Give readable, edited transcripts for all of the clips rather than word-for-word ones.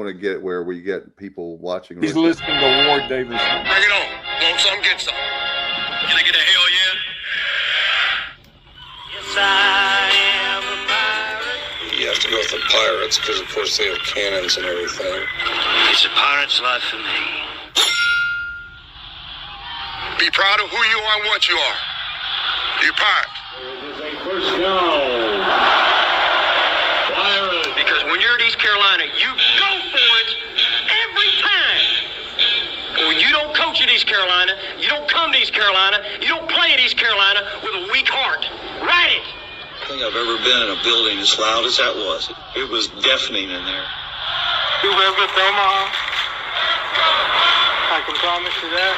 want to get where we get people watching. He's listening to Ward Davis. Bring it on. Want some, get some. Can I get a hell yeah? Yes, I am a pirate. You have to go with the pirates because, of course, they have cannons and everything. It's a pirate's life for me. Be proud of who you are and what you are. You're a pirate. This is a first down. Pirates. Because when you're at East Carolina, you go for it every time. Or you don't coach at East Carolina, you don't come to East Carolina, you don't play at East Carolina with a weak heart. Write it. I think I've ever been in a building as loud as that was. It was deafening in there. You will get Omaha. I can promise you that.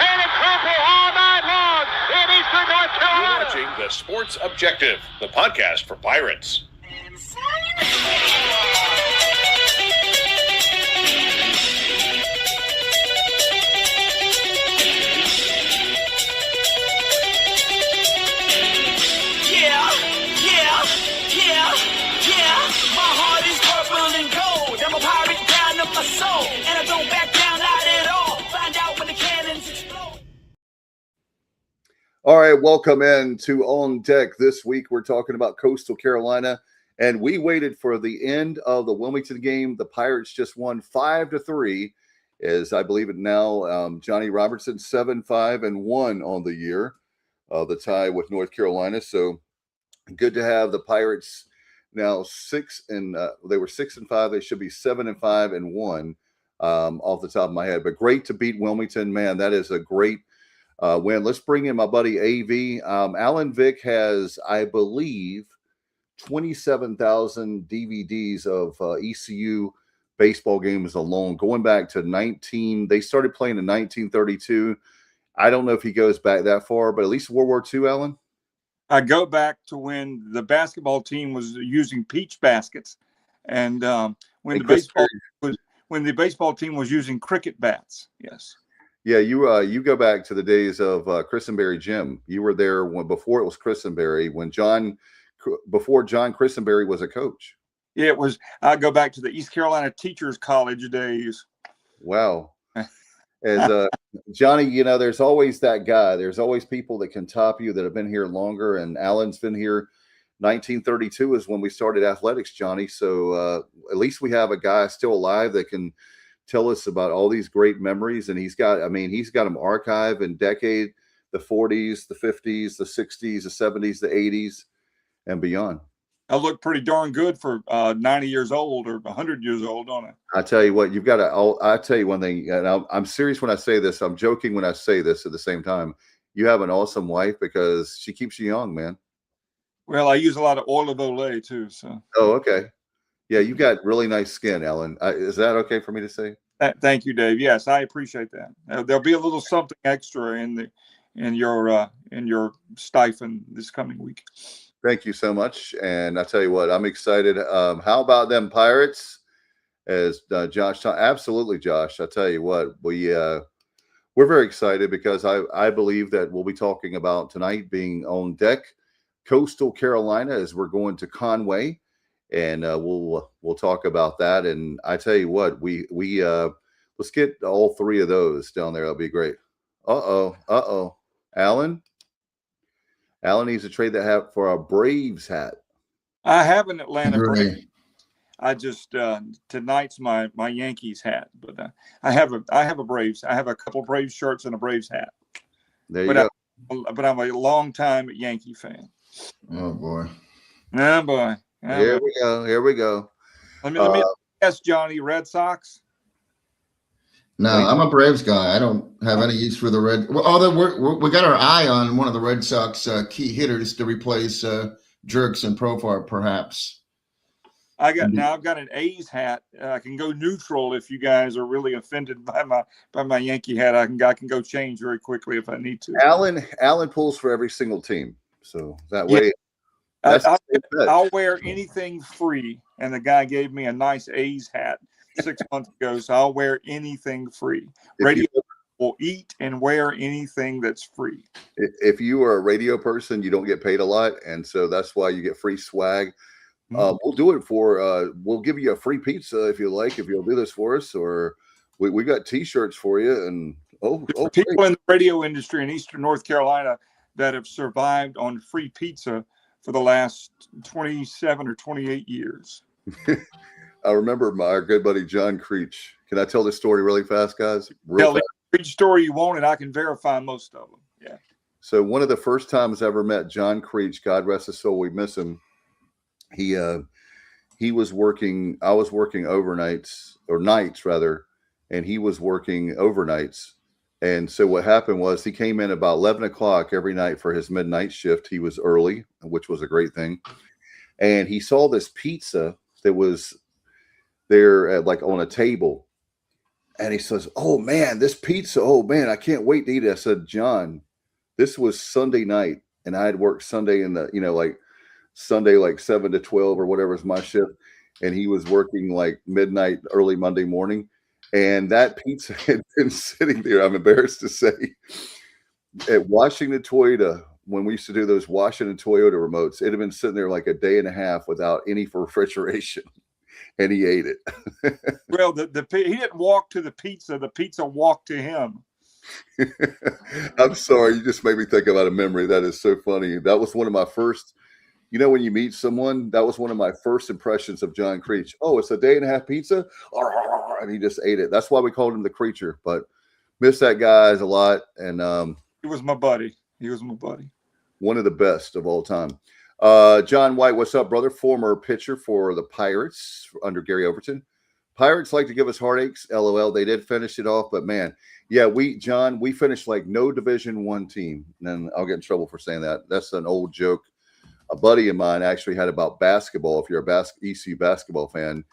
And it's purple all night long in Eastern North Carolina. You're watching The Sports Objective, the podcast for Pirates. My heart is purple and gold. I'm a pirate down of my soul, and I don't back down, not at all. Find out when the cannons explode. All right, welcome in to On Deck. This week we're talking about Coastal Carolina, and we waited for the end of the Wilmington game. The Pirates just won 5-3, as I believe it now. Johnny Robertson 7-5-1 on the year, the tie with North Carolina. So good to have the Pirates now they were 6-5. They should be 7-5-1 off the top of my head. But great to beat Wilmington, man. That is a great win. Let's bring in my buddy AV. Alan Vick has, I believe, 27,000 DVDs of ECU baseball games alone, going back to they started playing in 1932. I don't know if he goes back that far, but at least World War II, Alan. I go back to when the basketball team was using peach baskets, and when the baseball team was using cricket bats. Yes. Yeah, you go back to the days of Christenberry Gym. You were there before it was Christenberry, before John Christenberry was a coach. Yeah, it was. I go back to the East Carolina Teachers College days. Wow. As Johnny, there's always that guy. There's always people that can top you that have been here longer. And Alan's been here. 1932 is when we started athletics, Johnny. So at least we have a guy still alive that can tell us about all these great memories. And he's got them archived in decade, the 40s, the 50s, the 60s, the 70s, the 80s, and beyond. I look pretty darn good for 90 years old or 100 years old, don't I? I tell you what, I'll tell you one thing, and I'm serious when I say this. I'm joking when I say this at the same time. You have an awesome wife because she keeps you young, man. Well, I use a lot of oil of Olay too. So. Oh, okay. Yeah, you got really nice skin, Ellen. Is that okay for me to say? Thank you, Dave. Yes, I appreciate that. There'll be a little something extra in your stipend this coming week. Thank you so much. And I tell you what, I'm excited. How about them Pirates? As Josh, absolutely, Josh. I tell you what, we're very excited because I believe that we'll be talking about tonight being on deck, Coastal Carolina, as we're going to Conway, and we'll talk about that. And I tell you what, we let's get all three of those down there. That'll be great. Alan needs to trade that hat for a Braves hat. I have an Atlanta Braves. I just tonight's my Yankees hat, but I have a Braves. I have a couple Braves shirts and a Braves hat. There you go. But I'm a long time Yankee fan. Oh boy. Oh boy. Here we go. Let me ask Johnny, Red Sox. No, I'm a Braves guy. I don't have any use for the Red. Well, although we got our eye on one of the Red Sox key hitters to replace Jerks and Profar, perhaps. I've got an A's hat. I can go neutral if you guys are really offended by my Yankee hat. I can go change very quickly if I need to. Alan pulls for every single team, so that way. I'll wear anything free, and the guy gave me a nice A's hat 6 months ago, so I'll wear anything free. Radio will eat and wear anything that's free. If you are a radio person, you don't get paid a lot, and so that's why you get free swag. We'll do it for. We'll give you a free pizza if you like. If you'll do this for us, or we got T-shirts for you. And people great. In the radio industry in Eastern North Carolina that have survived on free pizza for the last 27 or 28 years. I remember our good buddy John Creech. Can I tell this story really fast, guys? Tell the story you want, and I can verify most of them. Yeah. So one of the first times I ever met John Creech, God rest his soul, we miss him. He was working. I was working overnights or nights rather, and he was working overnights. And so what happened was he came in about 11 o'clock every night for his midnight shift. He was early, which was a great thing. And he saw this pizza that was there at, like, on a table. And he says, "Oh man, this pizza, oh man, I can't wait to eat it." I said, "John, this was Sunday night, and I had worked Sunday in the, like Sunday, like 7 to 12 or whatever is my shift. And he was working like midnight, early Monday morning. And that pizza had been sitting there, I'm embarrassed to say, at Washington Toyota, when we used to do those Washington Toyota remotes, it had been sitting there like a day and a half without any refrigeration. And he ate it." Well, he didn't walk to the pizza walked to him. I'm sorry, you just made me think about a memory. That is so funny. That was one of my first, when you meet someone, that was one of my first impressions of John Creech. "Oh, it's a day and a half pizza?" And he just ate it. That's why we called him the Creature. But miss that guy a lot. And he was my buddy. One of the best of all time. John White, what's up, brother? Former pitcher for the Pirates under Gary Overton. Pirates like to give us heartaches. LOL. They did finish it off, but man, yeah, we finished like no Division I team. And I'll get in trouble for saying that. That's an old joke a buddy of mine actually had about basketball. If you're a ECU basketball fan,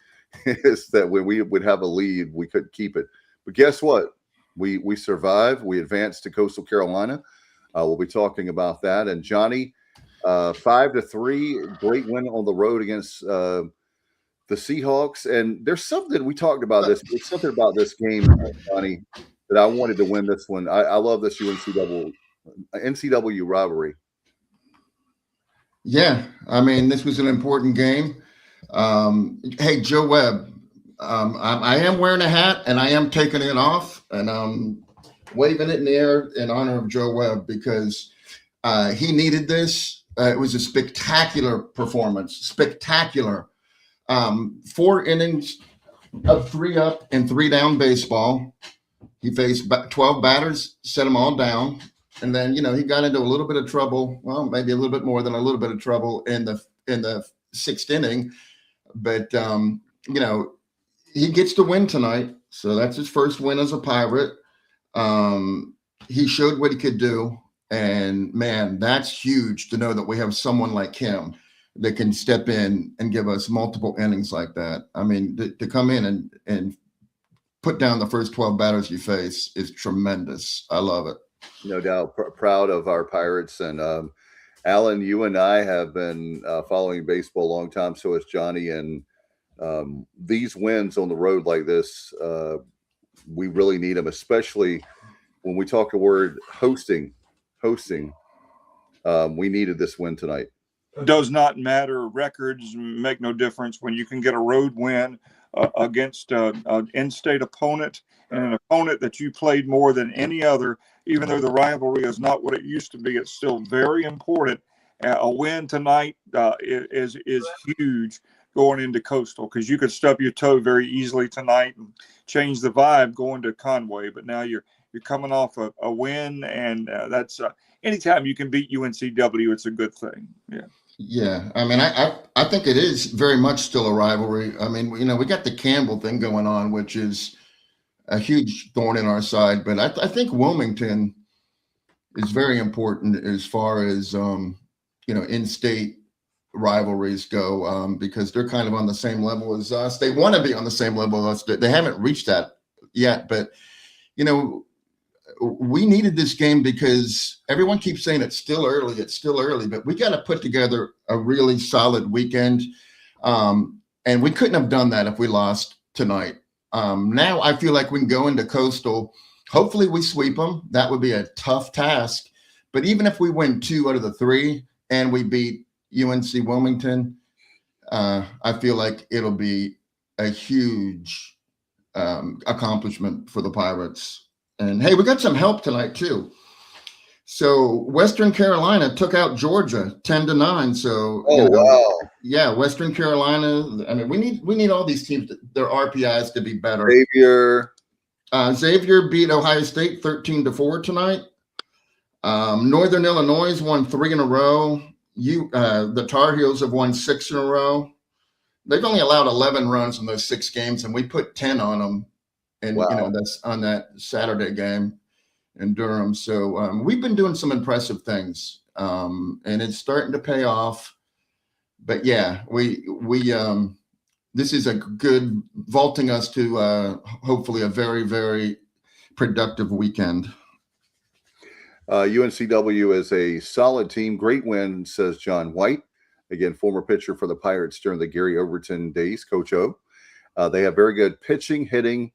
is that when we would have a lead, we couldn't keep it. But guess what? We survived. We advanced to Coastal Carolina. We'll be talking about that. And Johnny, 5-3, great win on the road against the Seahawks. And there's something we talked about this. There's something about this game, Johnny, that I wanted to win this one. I love this NCW rivalry. Yeah, I mean, this was an important game. Hey, Joe Webb, I am wearing a hat and I am taking it off and I'm waving it in the air in honor of Joe Webb because he needed this. It was a spectacular performance, spectacular. 4 innings of 3 up and 3 down baseball. He faced 12 batters, set them all down. And then, he got into a little bit of trouble. Well, maybe a little bit more than a little bit of trouble in the 6th inning. But, he gets to win tonight. So that's his first win as a Pirate. He showed what he could do. And, man, that's huge to know that we have someone like him that can step in and give us multiple innings like that. I mean, to come in and put down the first 12 batters you face is tremendous. I love it. No doubt. Proud of our Pirates. And Alan, you and I have been following baseball a long time. So has Johnny. And these wins on the road like this, we really need them, especially when we talk the word hosting. We needed this win tonight. Does not matter. Records make no difference when you can get a road win against an in-state opponent and an opponent that you played more than any other. Even though the rivalry is not what it used to be, it's still very important. A win tonight is huge going into Coastal because you could stub your toe very easily tonight and change the vibe going to Conway. But now you're coming off a win, and that's anytime you can beat UNCW, it's a good thing. Yeah. Yeah, I mean, I think it is very much still a rivalry. I mean, we got the Campbell thing going on, which is a huge thorn in our side. But I think Wilmington is very important as far as, in-state rivalries go because they're kind of on the same level as us. They want to be on the same level as us. They haven't reached that yet. But, we needed this game because everyone keeps saying it's still early, but we got to put together a really solid weekend. And we couldn't have done that if we lost tonight. Now I feel like we can go into Coastal. Hopefully we sweep them. That would be a tough task. But even if we win 2 out of the 3 and we beat UNC Wilmington, I feel like it'll be a huge accomplishment for the Pirates. And hey, we got some help tonight too. So Western Carolina took out Georgia 10-9. So wow. Yeah, Western Carolina. I mean, we need all these teams, their RPIs to be better. Xavier beat Ohio State 13-4 tonight. Northern Illinois won 3 in a row. The Tar Heels have won 6 in a row. They've only allowed 11 runs in those 6 games, and we put 10 on them. And that's on that Saturday game in Durham. So we've been doing some impressive things, and it's starting to pay off. But yeah, we this is a good vaulting us to hopefully a very, very productive weekend. UNCW is a solid team. Great win, says John White. Again, former pitcher for the Pirates during the Gary Overton days, Coach O. They have very good pitching, hitting.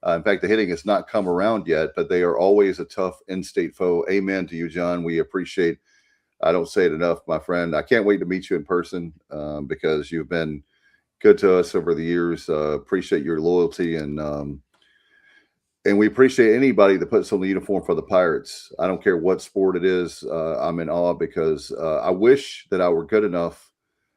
In fact, the hitting has not come around yet, but they are always a tough in-state foe. Amen to you, John. We appreciate. I don't say it enough, my friend. I can't wait to meet you in person because you've been good to us over the years. Appreciate your loyalty, and we appreciate anybody that puts on the uniform for the Pirates. I don't care what sport it is. I'm in awe because I wish that I were good enough.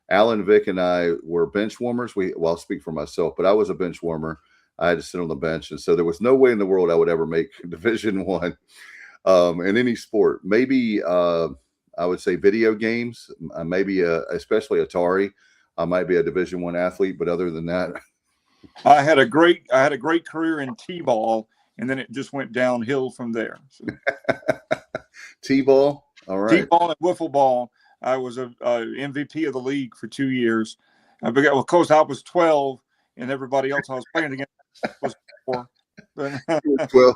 Alan, Vic, and I were bench warmers. I'll speak for myself, but I was a bench warmer. I had to sit on the bench, and so there was no way in the world I would ever make Division I in any sport. Maybe I would say video games, maybe especially Atari. I might be a Division I athlete, but other than that, I had a great career in T-ball, and then it just went downhill from there. So. T-ball, all right. T-ball and wiffle ball. I was a MVP of the league for 2 years. Of course, I was 12, and everybody else I was playing against was 4. But 12.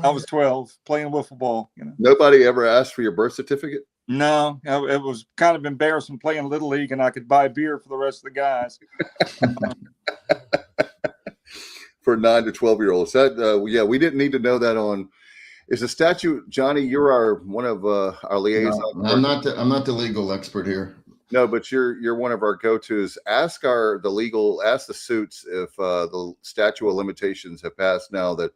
I was 12 playing wiffle ball. Nobody ever asked for your birth certificate? No, it was kind of embarrassing playing Little League, and I could buy beer for the rest of the guys. For 9 to 12-year-olds. That we didn't need to know that on. Is the statute, Johnny? You're one of our liaisons. No, I'm not the legal expert here. No, but you're one of our go-tos. Ask the suits if the statute of limitations have passed now that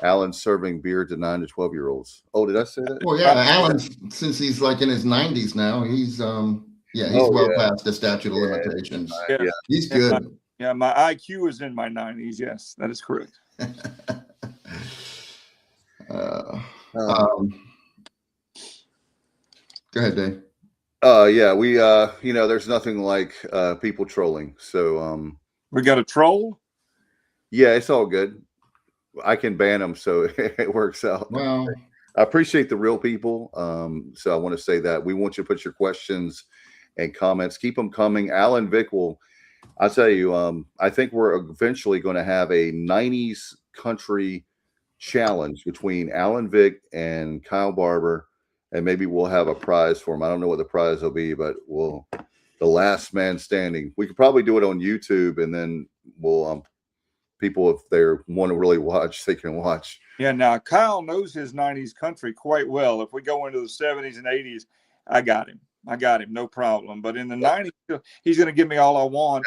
Alan's serving beer to 9 to 12-year-olds. Oh, did I say that? Well, yeah, Alan, since he's like in his 90s now, he's past the statute of limitations. Yeah. He's good. My IQ is in my 90s. Yes, that is correct. Go ahead, Dave. We there's nothing like people trolling. So we got a troll. Yeah, it's all good. I can ban them, so it works out. Well, I appreciate the real people. So I want to say that we want you to put your questions and comments. Keep them coming. Alan Vic I'll tell you, I think we're eventually going to have a 90s country challenge between Alan Vic and Kyle Barber, and maybe we'll have a prize for him. I don't know what the prize will be, but the last man standing. We could probably do it on YouTube, and then we'll people, if they want to really watch, they can watch. Yeah, now Kyle knows his 90s country quite well. If we go into the 70s and 80s, I got him, no problem. But in the 90s, he's going to give me all I want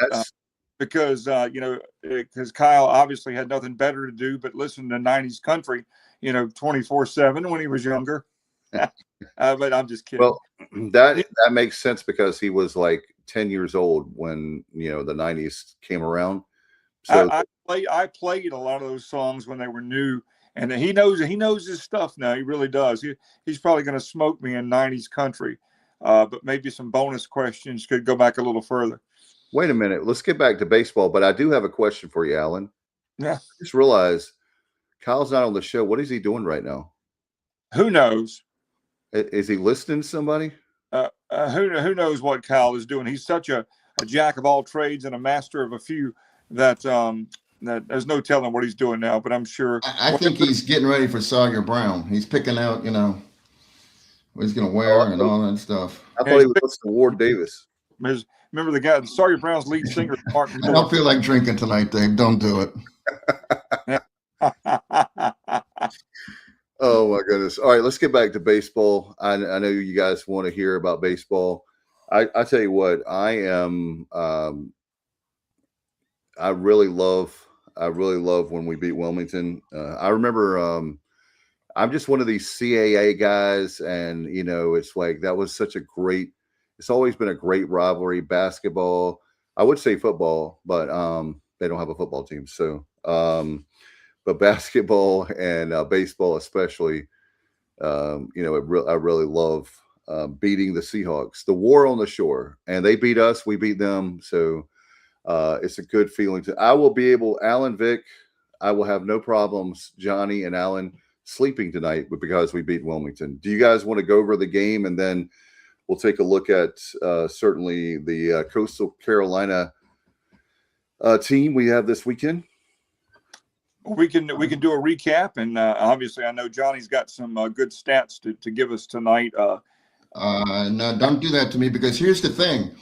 because Kyle obviously had nothing better to do but listen to 90s country, 24/7 when he was younger. But I'm just kidding. Well, that makes sense because he was like 10 years old when, the 90s came around. So I played a lot of those songs when they were new, and he knows his stuff now. He really does. He's probably going to smoke me in 90s country, but maybe some bonus questions could go back a little further. Wait a minute. Let's get back to baseball, but I do have a question for you, Alan. Yeah. I just realized Kyle's not on the show. What is he doing right now? Who knows? Is he listening to somebody? Who knows what Kyle is doing? He's such a jack of all trades and a master of a few that there's no telling what he's doing now, but I'm sure. I think he's getting ready for Sawyer Brown. He's picking out, what he's going to wear and all that stuff. I thought he was listening to Ward Davis. Remember the guy, Sawyer Brown's lead singer, Martin. I don't feel like drinking tonight, Dave. Don't do it. Oh, my goodness. All right, let's get back to baseball. I know you guys want to hear about baseball. I tell you what, I am. I really love when we beat Wilmington. I remember. I'm just one of these CAA guys, and it's like that was such a great. It's always been a great rivalry. Basketball, I would say football, but they don't have a football team. So, but basketball and baseball, especially, I really love beating the Seahawks. The war on the shore, and they beat us, we beat them. So it's a good feeling. I will be able, Alan, Vic, I will have no problems, Johnny and Alan, sleeping tonight because we beat Wilmington. Do you guys want to go over the game, and then we'll take a look at certainly the Coastal Carolina team we have this weekend? We can do a recap, and obviously I know Johnny's got some good stats to give us tonight. No, don't do that to me, because here's the thing.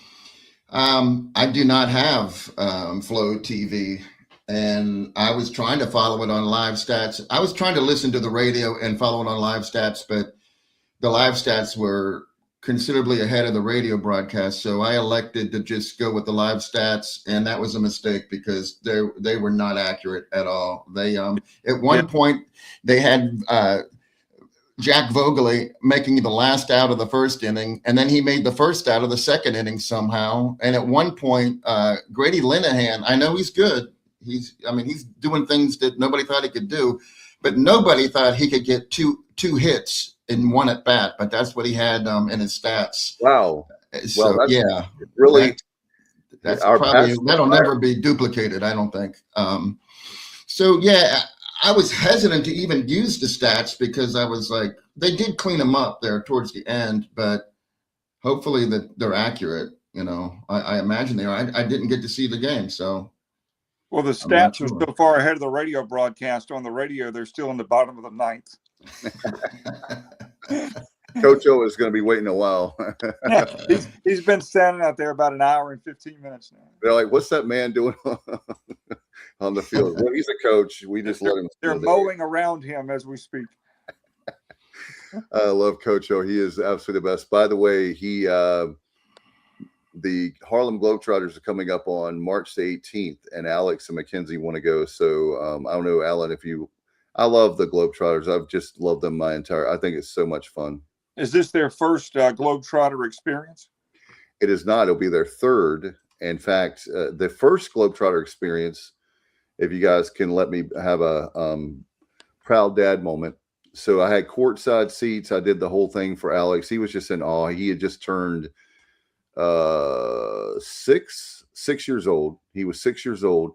I do not have Flow TV, and I was trying to follow it on live stats. I was trying to listen to the radio and follow it on live stats, but the live stats were considerably ahead of the radio broadcast. So I elected to just go with the live stats, and that was a mistake because they were not accurate at all. They at one point they had Jack Vogeley making the last out of the first inning, and then he made the first out of the second inning somehow. And at one point, Grady Linehan, I know he's good. He's doing things that nobody thought he could do, but nobody thought he could get two hits in one at bat. But that's what he had in his stats. Wow. So yeah, really, that's probably that'll never be duplicated, I don't think. So yeah, I was hesitant to even use the stats because I was like, they did clean them up there towards the end, but hopefully that they're accurate. I imagine they are. I didn't get to see the game, so. Well, the stats are so far ahead of the radio broadcast. On the radio, they're still in the bottom of the ninth. Coach O is going to be waiting a while. he's been standing out there about an hour and 15 minutes now. They're like, what's that man doing on the field? Well, he's a coach. We just let him. They're mowing around him as we speak. I love Coach O. He is absolutely the best. By the way, the Harlem Globetrotters are coming up on March the 18th, and Alex and Mackenzie want to go. So I don't know, Alan, I love the Globetrotters. I've just loved them I think it's so much fun. Is this their first Globetrotter experience? It is not. It'll be their third. In fact, the first Globetrotter experience, if you guys can let me have a proud dad moment. So I had courtside seats. I did the whole thing for Alex. He was just in awe. He had just turned 6 years old. He was 6 years old,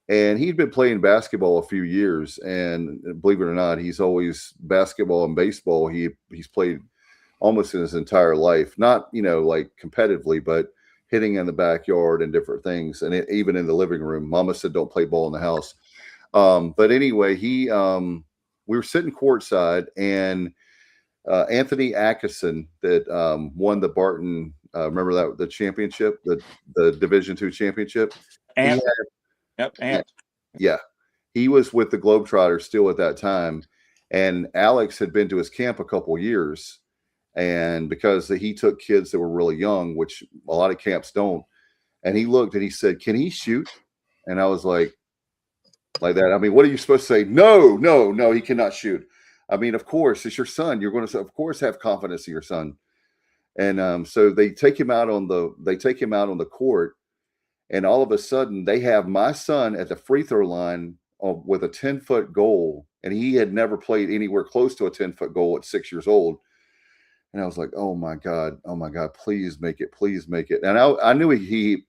and he'd been playing basketball a few years. And believe it or not, he's always basketball and baseball. He's played almost in his entire life, not like competitively, but hitting in the backyard and different things, and even in the living room. Mama said don't play ball in the house. But anyway, we were sitting courtside, and Anthony Atkinson that won the Barton. Remember that the championship, the Division II championship. Yeah, he was with the Globetrotters still at that time, and Alex had been to his camp a couple years, and because he took kids that were really young, which a lot of camps don't, and he looked and he said, "Can he shoot?" And I was like that. I mean, what are you supposed to say? No, he cannot shoot. I mean, of course, it's your son. You're going to, of course, have confidence in your son. And so they take him out on the court, and all of a sudden they have my son at the free throw line with a 10-foot goal, and he had never played anywhere close to a 10-foot goal at 6 years old. And I was like, oh my God, please make it. And I knew he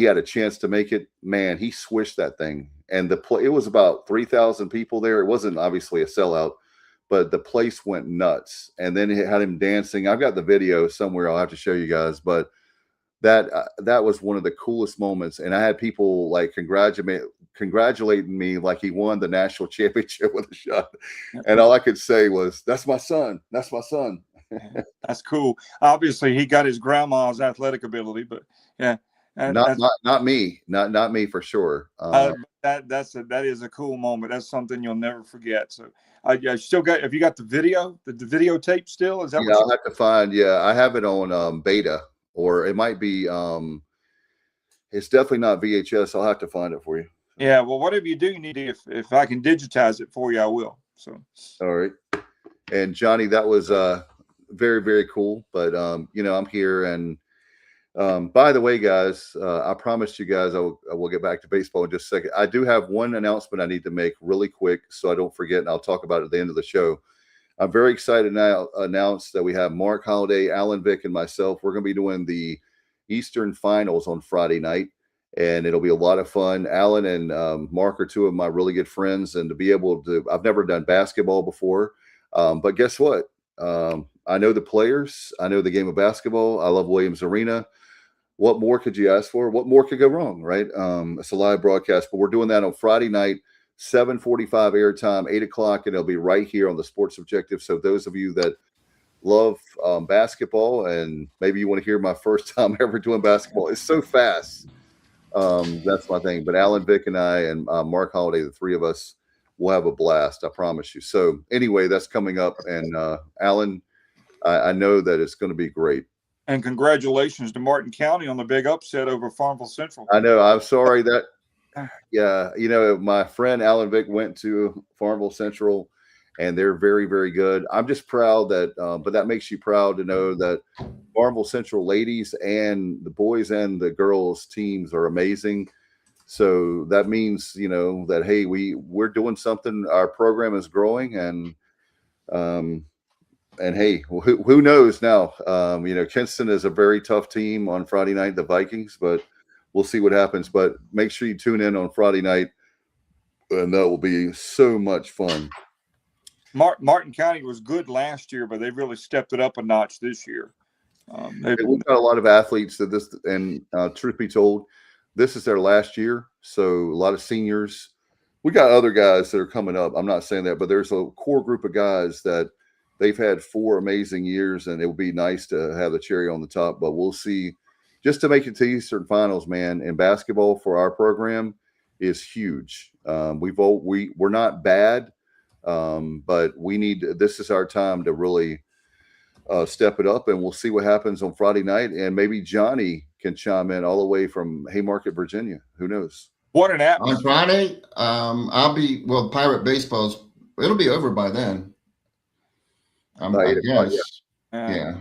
had a chance to make it. Man, he swished that thing, and it was about 3,000 people there. It wasn't obviously a sellout, but the place went nuts. And then it had him dancing. I've got the video somewhere. I'll have to show you guys, but that was one of the coolest moments. And I had people like congratulating me like he won the national championship with a shot. And all I could say was, that's my son. That's my son. That's cool. Obviously he got his grandma's athletic ability, but yeah. Not me for sure. that is a cool moment. That's something you'll never forget. So I still got. Have you got the videotape still? Is that Yeah, what? I'll have to find. Yeah, I have it on beta, or it might be. It's definitely not VHS. I'll have to find it for you. Yeah. Well, whatever you do, you need to. If I can digitize it for you, I will. So. All right. And Johnny, that was very, very cool. But I'm here, and by the way, guys, I promised you guys I will get back to baseball in just a second. I do have one announcement I need to make really quick, so I don't forget, and I'll talk about it at the end of the show. I'm very excited now to announce that we have Mark Holliday, Alan Vick, and myself. We're going to be doing the Eastern Finals on Friday night, and it'll be a lot of fun. Alan and Mark are two of my really good friends, and to be able to, I've never done basketball before, but guess what? I know the players. I know the game of basketball. I love Williams Arena. What more could you ask for? What more could go wrong, right? It's a live broadcast, but we're doing that on Friday night, 7:45 airtime, 8 o'clock, and it'll be right here on the Sports Objective. So those of you that love basketball, and maybe you want to hear my first time ever doing basketball, it's so fast. That's my thing. But Alan Vick and I and Mark Holliday, the three of us, will have a blast. I promise you. So anyway, that's coming up. And Alan, I know that it's going to be great. And congratulations to Martin County on the big upset over Farmville Central. I know. I'm sorry that, yeah, my friend Alan Vick went to Farmville Central, and they're very, very good. I'm just proud that, but that makes you proud to know that Farmville Central ladies and the boys and the girls teams are amazing. So that means, that, hey, we're doing something. Our program is growing, and hey, who knows now? Kinston is a very tough team on Friday night, the Vikings, but we'll see what happens. But make sure you tune in on Friday night, and that will be so much fun. Martin County was good last year, but they've really stepped it up a notch this year. We've got a lot of athletes that this, and truth be told, this is their last year. So a lot of seniors. We got other guys that are coming up. I'm not saying that, but there's a core group of guys that they've had 4 amazing years, and it would be nice to have the cherry on the top. But we'll see. Just to make it to Eastern Finals, man, in basketball for our program is huge. We're not bad, but we need. This is our time to really step it up, and we'll see what happens on Friday night. And maybe Johnny can chime in all the way from Haymarket, Virginia. Who knows? What an atmosphere. On Friday, Pirate Baseball's, it'll be over by then. I guess. Yeah.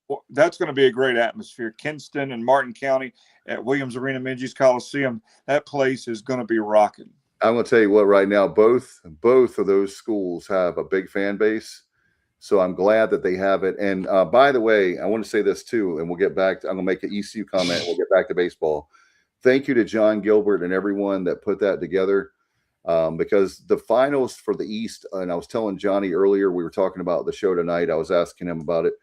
Well, that's going to be a great atmosphere. Kinston and Martin County at Williams Arena, Minges Coliseum. That place is going to be rocking. I'm going to tell you what, right now, both of those schools have a big fan base. So I'm glad that they have it. And by the way, I want to say this too, and we'll get back to, I'm going to make an ECU comment. We'll get back to baseball. Thank you to John Gilbert and everyone that put that together. Because the finals for the East, and I was telling Johnny earlier, we were talking about the show tonight. I was asking him about it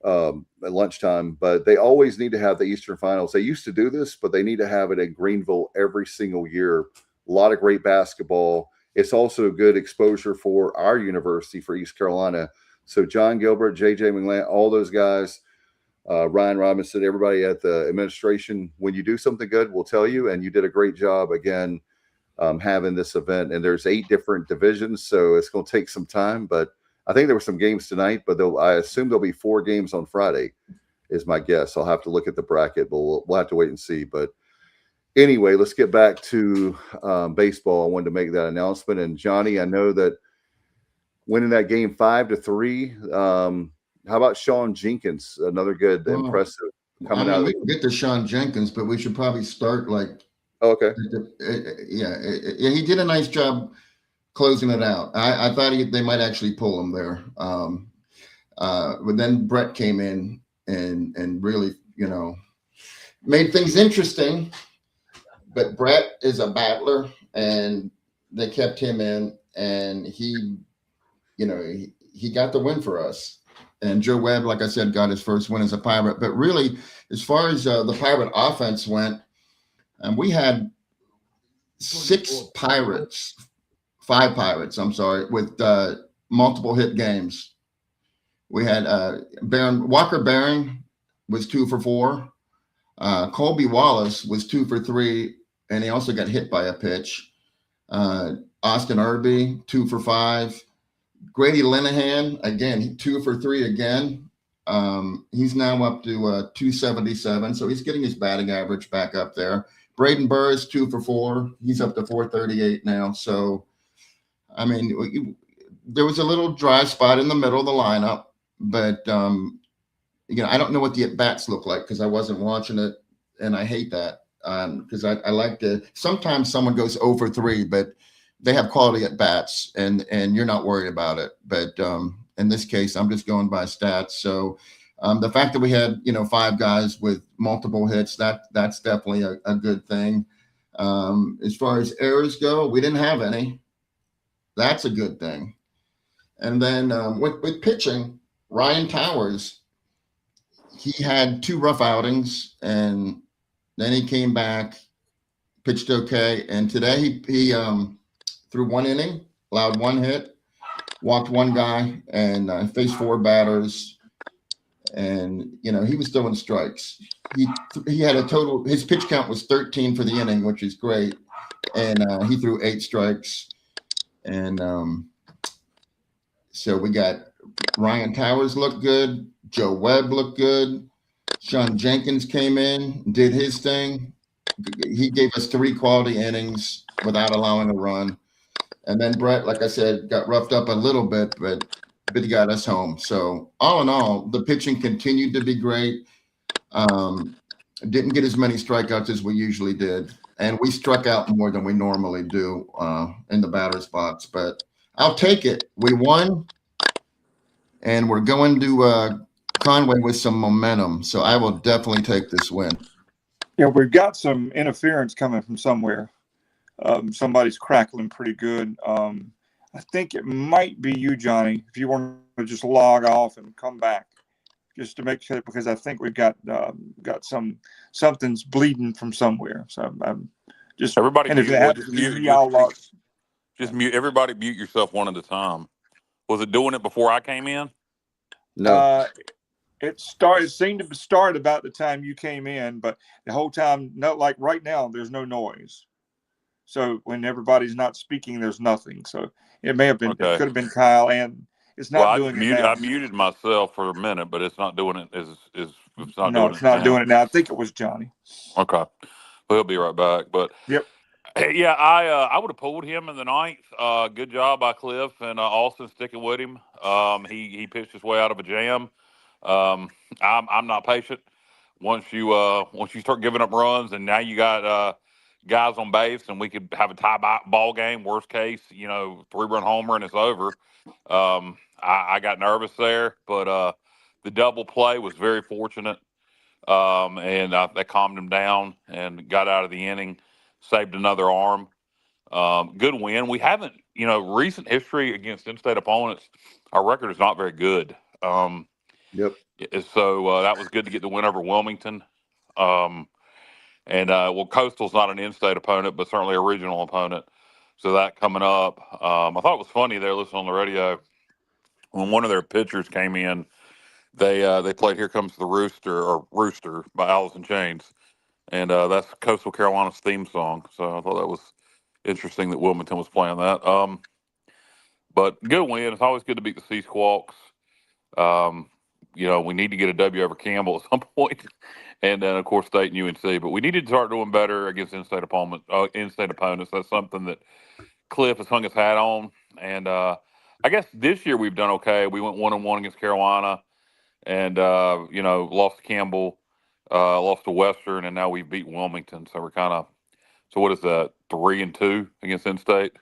at lunchtime, but they always need to have the Eastern Finals. They used to do this, but they need to have it in Greenville every single year. A lot of great basketball. It's also good exposure for our university, for East Carolina. So John Gilbert, JJ McLean, all those guys, Ryan Robinson, everybody at the administration, when you do something good, we'll tell you, and you did a great job again. Having this event, and there's 8 different divisions, so it's going to take some time, but I think there were some games tonight, but I assume there'll be 4 games on Friday is my guess. I'll have to look at the bracket, but we'll have to wait and see. But anyway, let's get back to baseball. I wanted to make that announcement. And Johnny, I know that winning that game 5-3, how about Sean Jenkins? Another good, impressive coming out. We can get to Sean Jenkins, but we should probably start like, okay. Yeah, he did a nice job closing it out. I thought they might actually pull him there. But then Brett came in and really, made things interesting. But Brett is a battler, and they kept him in, and he got the win for us. And Joe Webb, like I said, got his first win as a Pirate. But really, as far as the Pirate offense went, and we had 5 Pirates, I'm sorry, with multiple hit games. We had Walker Barron was 2 for 4. Colby Wallace was 2 for 3, and he also got hit by a pitch. Austin Irby, 2 for 5. Grady Linehan, again, 2 for 3 again. He's now up to 277, so he's getting his batting average back up there. Braden Burrs, 2 for 4. He's up to 438 now. So, I mean, there was a little dry spot in the middle of the lineup, but I don't know what the at-bats look like because I wasn't watching it, and I hate that because I like to. Sometimes someone goes 0 for 3, but they have quality at-bats, and you're not worried about it. But in this case, I'm just going by stats. So the fact that we had 5 guys with multiple hits, that's definitely a good thing. As far as errors go, we didn't have any. That's a good thing. And then with pitching, Ryan Towers, he had 2 rough outings, and then he came back, pitched okay. And today he threw 1 inning, allowed 1 hit, walked 1 guy, and faced 4 batters. And he was throwing strikes. He had a total. His pitch count was 13 for the inning, which is great. And he threw 8 strikes. And so we got Ryan Towers looked good. Joe Webb looked good. Sean Jenkins came in, did his thing. He gave us 3 quality innings without allowing a run. And then Brett, like I said, got roughed up a little bit, but he got us home. So all in all, the pitching continued to be great. Didn't get as many strikeouts as we usually did. And we struck out more than we normally do in the batter's box. But I'll take it. We won, and we're going to Conway with some momentum. So I will definitely take this win. Yeah, we've got some interference coming from somewhere. Somebody's crackling pretty good. I think it might be you, Johnny, if you want to just log off and come back just to make sure, because I think we've got something's bleeding from somewhere. So I'm just everybody and if it happens to me, I'll log. Just mute everybody. Mute yourself one at a time. Was it doing it before I came in? No. It seemed to start about the time you came in, but the whole time, like right now, there's no noise. So when everybody's not speaking, there's nothing. So it may have been, It could have been Kyle, and it's not doing it now. I muted myself for a minute, but it's not doing it. It's not no, doing it's it not now. doing it now. I think it was Johnny. Okay, well, he'll be right back. But yep. Yeah, I would have pulled him in the 9th. Good job by Cliff and Austin sticking with him. He pitched his way out of a jam. I'm not patient. Once you start giving up runs, and now you got guys on base, and we could have a tie ball game. Worst case, 3-run homer and it's over. I got nervous there, but the double play was very fortunate, and that calmed him down and got out of the inning. Saved another arm. Good win. We haven't, recent history against in-state opponents, our record is not very good. Yep. So that was good to get the win over Wilmington. Coastal's not an in-state opponent, but certainly a regional opponent. So that coming up. I thought it was funny there listening on the radio when one of their pitchers came in. They played "Here Comes the Rooster" by Alice in Chains. And that's Coastal Carolina's theme song. So I thought that was interesting that Wilmington was playing that. But good win. It's always good to beat the Sea Squawks. We need to get a W over Campbell at some point. And then, of course, State and UNC. But we need to start doing better against in-state opponents. That's something that Cliff has hung his hat on. And I guess this year we've done okay. We went 1-1 against Carolina and, lost to Campbell. Lost to Western, and now we beat Wilmington. So we're kind of. So what is that? 3-2 against in-state.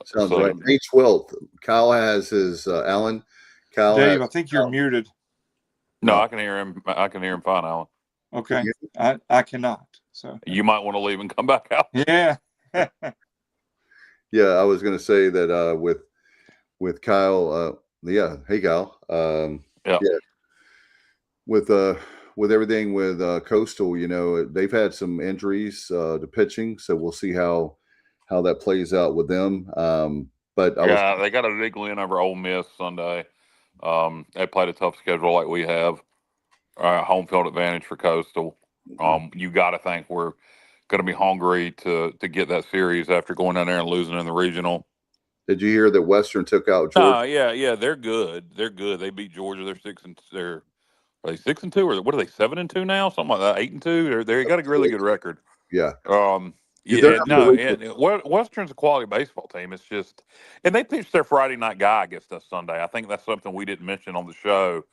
Sounds right. May 12th. Kyle has his Alan. Kyle, Dave, I think you're muted. No, I can hear him. I can hear him fine, Alan. Okay, I cannot. So you might want to leave and come back out. Yeah. Yeah, I was going to say that with Kyle. Hey Kyle. Yeah. With everything with Coastal, they've had some injuries to pitching, so we'll see how that plays out with them. But they got a big win over Ole Miss Sunday. They played a tough schedule like we have. Home field advantage for Coastal. You got to think we're going to be hungry to get that series after going down there and losing in the regional. Did you hear that Western took out Georgia? Yeah, they're good. They're good. They beat Georgia. Are they 6-2 or what are they 7-2 now? Something like that. 8-2. They got a really good record. Yeah. Western's a quality baseball team. It's just, and they pitched their Friday night guy against us Sunday. I think that's something we didn't mention on the show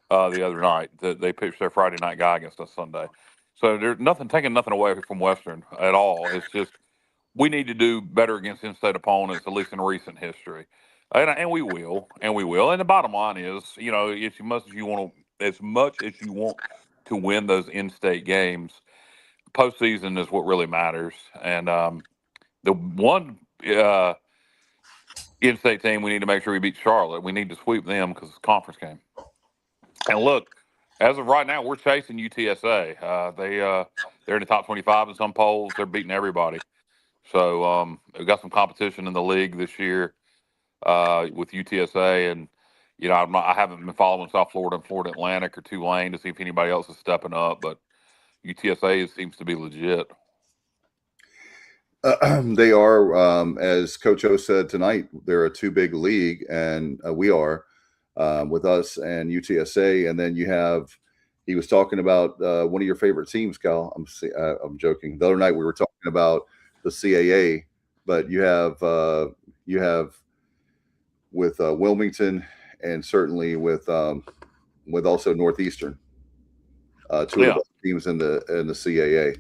the other night, that they pitched their Friday night guy against us Sunday. So there's taking nothing away from Western at all. It's just we need to do better against in-state opponents, at least in recent history, and we will. And the bottom line is, as much as you want to win those in-state games, postseason is what really matters. And the one in-state team we need to make sure we beat Charlotte. We need to sweep them because it's a conference game. And look, as of right now, we're chasing UTSA. They're in the top 25 in some polls. They're beating everybody. So we've got some competition in the league this year with UTSA, and I haven't been following South Florida and Florida Atlantic or Tulane to see if anybody else is stepping up, but UTSA seems to be legit. They are, as Coach O said tonight, they're a two-big league, and we are with us and UTSA. And then he was talking about one of your favorite teams, Cal. I'm joking. The other night we were talking about the CAA, but you have with Wilmington and certainly with also Northeastern, two of the teams in the CAA.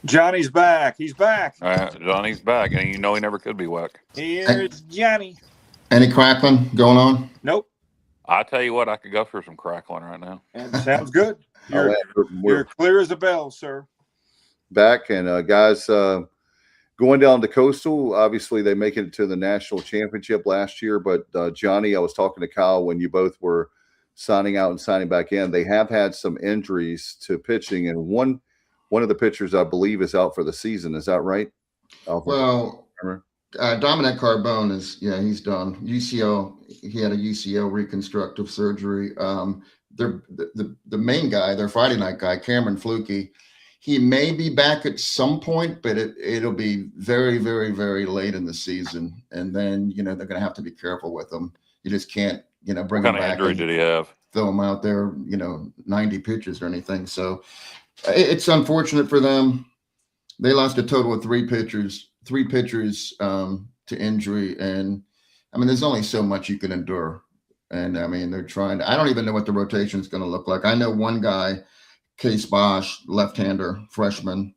Johnny's back. He's back. Johnny's back, and he never could be whack. Here's Johnny. Any crackling going on? Nope. I tell you what, I could go for some crackling right now. Sounds good. You're clear as a bell, sir. Back and guys, going down to Coastal. Obviously, they make it to the national championship last year. But Johnny, I was talking to Kyle when you both were signing out and signing back in. They have had some injuries to pitching, and one of the pitchers, I believe, is out for the season. Is that right? Well, Dominic Carbone he's done. UCL, he had a UCL reconstructive surgery. The main guy, their Friday night guy, Cameron Flukie, he may be back at some point, but it'll be very, very, very late in the season. And then, they're going to have to be careful with him. You just can't, bring him back. What kind of injury did he have? Throw him out there, 90 pitches or anything. So it's unfortunate for them. They lost a total of three pitchers to injury. And there's only so much you can endure. And they're trying I don't even know what the rotation is going to look like. I know one guy, Case Bosch, left-hander, freshman.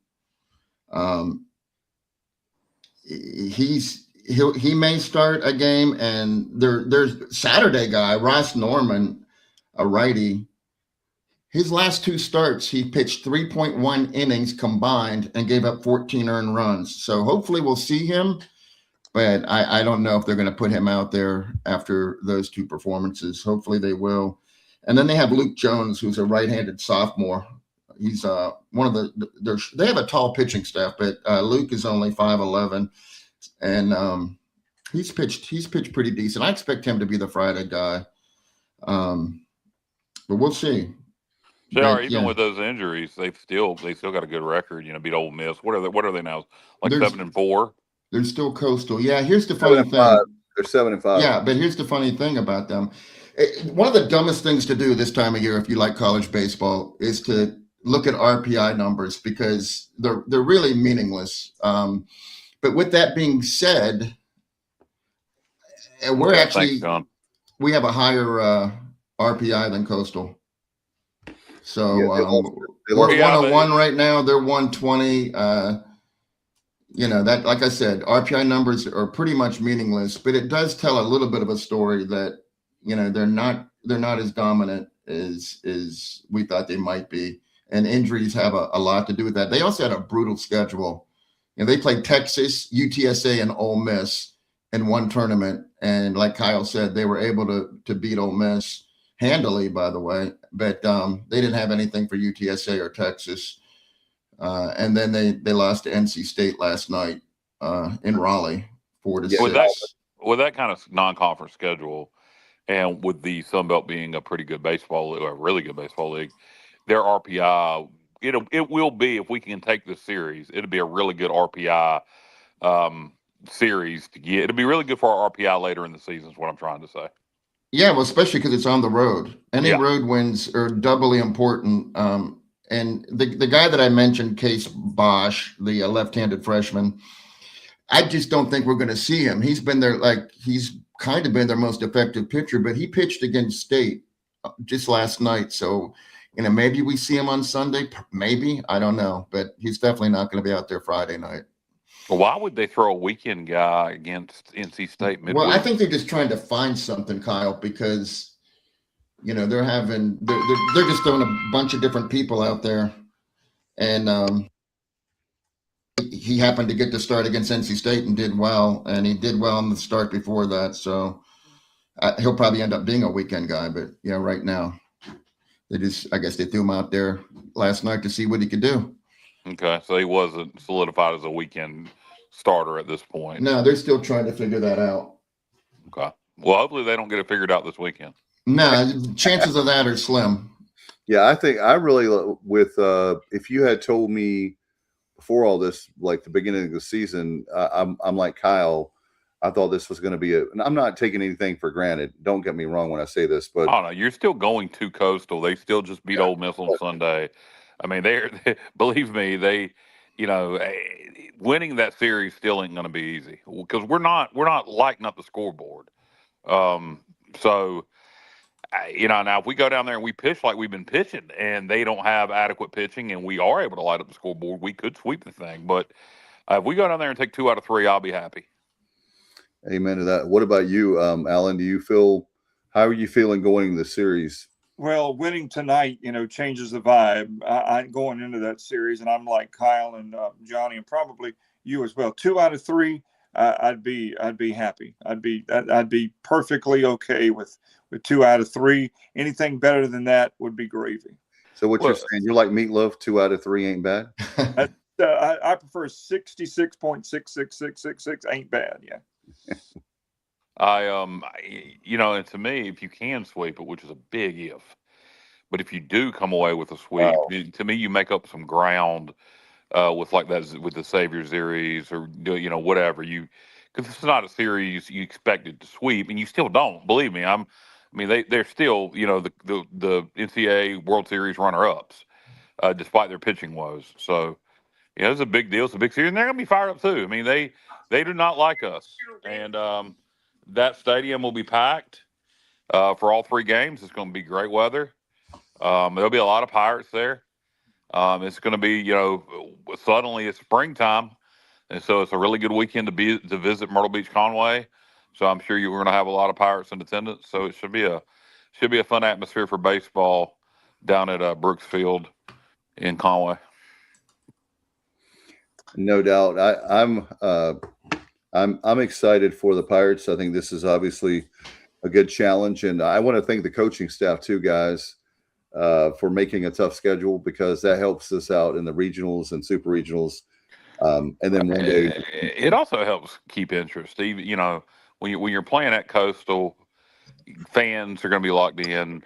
He may start a game, and there's Saturday guy, Ross Norman, a righty. His last two starts, he pitched 3.1 innings combined and gave up 14 earned runs. So hopefully we'll see him, but I don't know if they're going to put him out there after those two performances. Hopefully they will. And then they have Luke Jones, who's a right-handed sophomore. He's one of they have a tall pitching staff, but Luke is only 5'11", and he's pitched pretty decent. I expect him to be the Friday guy, but we'll see. Even with those injuries, they still got a good record. Beat Ole Miss. What are they now? Like 7-4. They're still Coastal. Yeah. Here's the funny thing. They're 7-5. Yeah, but here's the funny thing about them. One of the dumbest things to do this time of year, if you like college baseball, is to look at RPI numbers, because they're really meaningless. But with that being said, we have a higher RPI than Coastal. So we're 101 right now. They're 120. That, like I said, RPI numbers are pretty much meaningless, but it does tell a little bit of a story that they're not as dominant as we thought they might be, and injuries have a lot to do with that. They also had a brutal schedule. They played Texas, UTSA, and Ole Miss in one tournament, and like Kyle said, they were able to beat Ole Miss handily, by the way, but they didn't have anything for UTSA or Texas. And then they lost to NC State last night in Raleigh, 4-6. With that kind of non-conference schedule, and with the Sun Belt being a pretty good baseball league, or a really good baseball league, their RPI it will be, if we can take this series, it'll be a really good RPI series to get. It'll be really good for our RPI later in the season, is what I'm trying to say. Yeah, well, especially because it's on the road. Any Yeah. road wins are doubly important. And the guy that I mentioned, Case Bosch, the left-handed freshman, I just don't think we're going to see him. He's been there, he's kind of been their most effective pitcher, but he pitched against State just last night. So, maybe we see him on Sunday. Maybe, I don't know, but he's definitely not going to be out there Friday night. Well, why would they throw a weekend guy against NC State midweek? Well, I think they're just trying to find something, Kyle, because they're just throwing a bunch of different people out there, and he happened to get the start against NC State and did well, and he did well in the start before that. So he'll probably end up being a weekend guy, but right now I guess they threw him out there last night to see what he could do. Okay, so he wasn't solidified as a weekend starter at this point. No, they're still trying to figure that out. Okay. Well, hopefully they don't get it figured out this weekend. No, chances of that are slim. Yeah, I think I really if you had told me before all this, like the beginning of the season, I'm like Kyle. I thought this was going to be and I'm not taking anything for granted. Don't get me wrong when I say this, but no, you're still going to Coastal. They still just beat Ole Miss on Sunday. I mean, they believe me, winning that series still ain't going to be easy because we're not lighting up the scoreboard. So, now if we go down there and we pitch like we've been pitching and they don't have adequate pitching and we are able to light up the scoreboard, we could sweep the thing. But if we go down there and take 2 out of 3, I'll be happy. Amen to that. What about you, Alan? How are you feeling going in the series? Well, winning tonight, changes the vibe. I'm going into that series, and I'm like Kyle and Johnny, and probably you as well. 2 out of 3, I'd be happy. I'd be perfectly okay with 2 out of 3. Anything better than that would be gravy. So what you're saying? You're like Meatloaf. 2 out of 3 ain't bad. I prefer 66.66666 ain't bad. Yeah. And to me, if you can sweep it, which is a big if, but if you do come away with a sweep, to me, you make up some ground with like that with the Savior series or whatever because it's not a series you expected to sweep, and you still don't. Believe me, they're still the NCAA World Series runner-ups, despite their pitching woes. So it's a big deal. It's a big series, and they're gonna be fired up too. I mean, they do not like us, and that stadium will be packed for all 3 games. It's going to be great weather. There'll be a lot of Pirates there. It's going to be, suddenly it's springtime, and so it's a really good weekend to visit Myrtle Beach, Conway. So I'm sure we're going to have a lot of Pirates in attendance. So it should be a fun atmosphere for baseball down at Brooks Field in Conway. No doubt. I'm excited for the Pirates. I think this is obviously a good challenge, and I want to thank the coaching staff too, guys, for making a tough schedule because that helps us out in the regionals and super regionals. And then one day, it also helps keep interest. Even when you're playing at Coastal, fans are going to be locked in.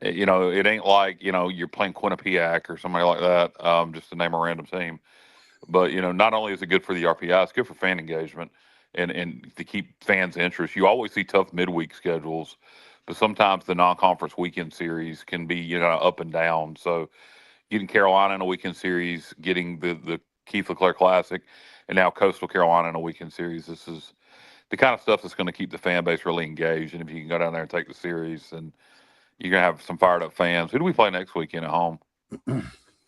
It ain't like you're playing Quinnipiac or somebody like that, just to name a random team. But not only is it good for the RPI, it's good for fan engagement and to keep fans' interest. You always see tough midweek schedules, but sometimes the non-conference weekend series can be up and down. So getting Carolina in a weekend series, getting the Keith LeClaire Classic, and now Coastal Carolina in a weekend series. This is the kind of stuff that's going to keep the fan base really engaged. And if you can go down there and take the series, and you're going to have some fired up fans. Who do we play next weekend at home?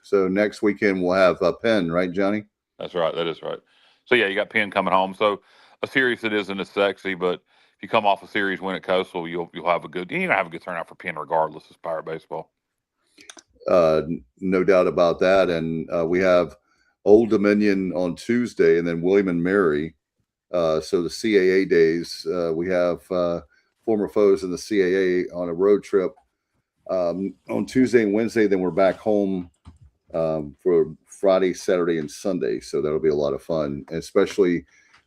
So next weekend we'll have Penn, right, Johnny? That's right. That is right. So yeah, you got Penn coming home. So a series that isn't as sexy, but if you come off a series win at Coastal, you'll have a good turnout for Penn regardless. It's Pirate baseball. No doubt about that. And we have Old Dominion on Tuesday, and then William and Mary. So the CAA days, we have former foes in the CAA on a road trip on Tuesday and Wednesday. Then we're back home for Friday, Saturday, and Sunday. So that'll be a lot of fun, especially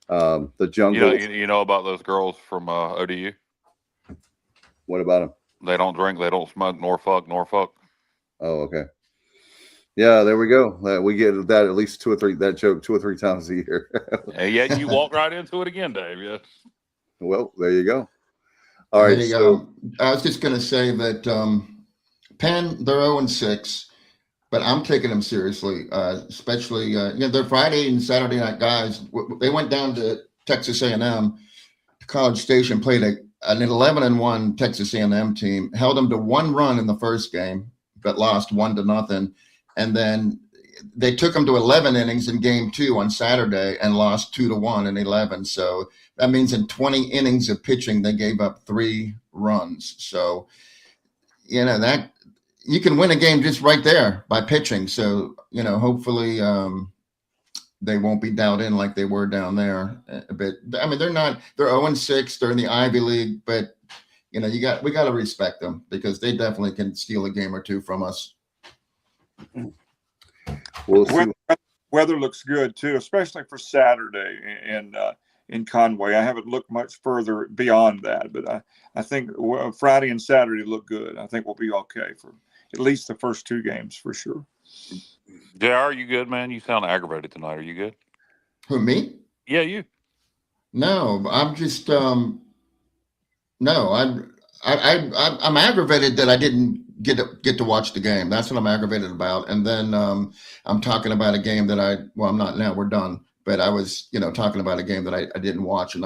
the jungle. You know about those girls from ODU? What about them? They don't drink, they don't smoke, nor fuck. Oh, okay. Yeah, there we go. We get that at least two or three times a year. And yet you walk right into it again, Dave. Yes. Well, there you go. All right. Hey, So I was just going to say that Penn, they're 0-6, but I'm taking them seriously, especially they're Friday and Saturday night guys. They went down to Texas A&M, to College Station, played an 11-1 Texas A&M team, held them to one run in the first game, but lost 1-0, and then they took them to 11 innings in game 2 on Saturday and lost 2-1 in 11. So that means in 20 innings of pitching, they gave up 3 runs. So, that you can win a game just right there by pitching. So, hopefully they won't be dialed in like they were down there. But I mean, they're 0-6, they're in the Ivy League, but we got to respect them because they definitely can steal a game or two from us. Weather looks good too, especially for Saturday in Conway. I haven't looked much further beyond that, but I think Friday and Saturday look good. I think we'll be okay for at least the first 2 games for sure. JR, are you good, man? You sound aggravated tonight. Are you good? Who, me? Yeah, you. No, I'm just no. I'm aggravated that I didn't get to watch the game. That's what I'm aggravated about. And then I'm talking about a game that I'm not now. We're done. But I was, talking about a game that I didn't watch, and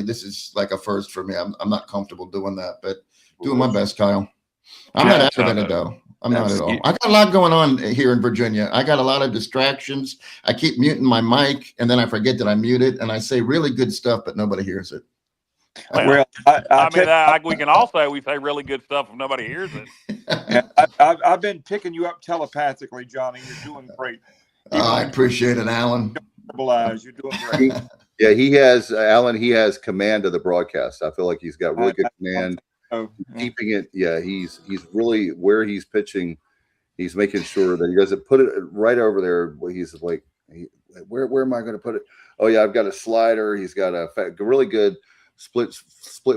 this is like a first for me. I'm not comfortable doing that, but doing my best, Kyle. I'm not aggravated though. I'm not at all. I got a lot going on here in Virginia. I got a lot of distractions. I keep muting my mic, and then I forget that I mute it, and I say really good stuff, but nobody hears it. Well, we can all say we say really good stuff if nobody hears it. I've been picking you up telepathically, Johnny. You're doing great. I appreciate it, Alan. You're doing great. Yeah, he has Alan. He has command of the broadcast. I feel like he's got really good command. Keeping it. Yeah, he's really where he's pitching. He's making sure that he doesn't put it right over there. He's like, where am I going to put it? Oh yeah, I've got a slider. He's got a really good split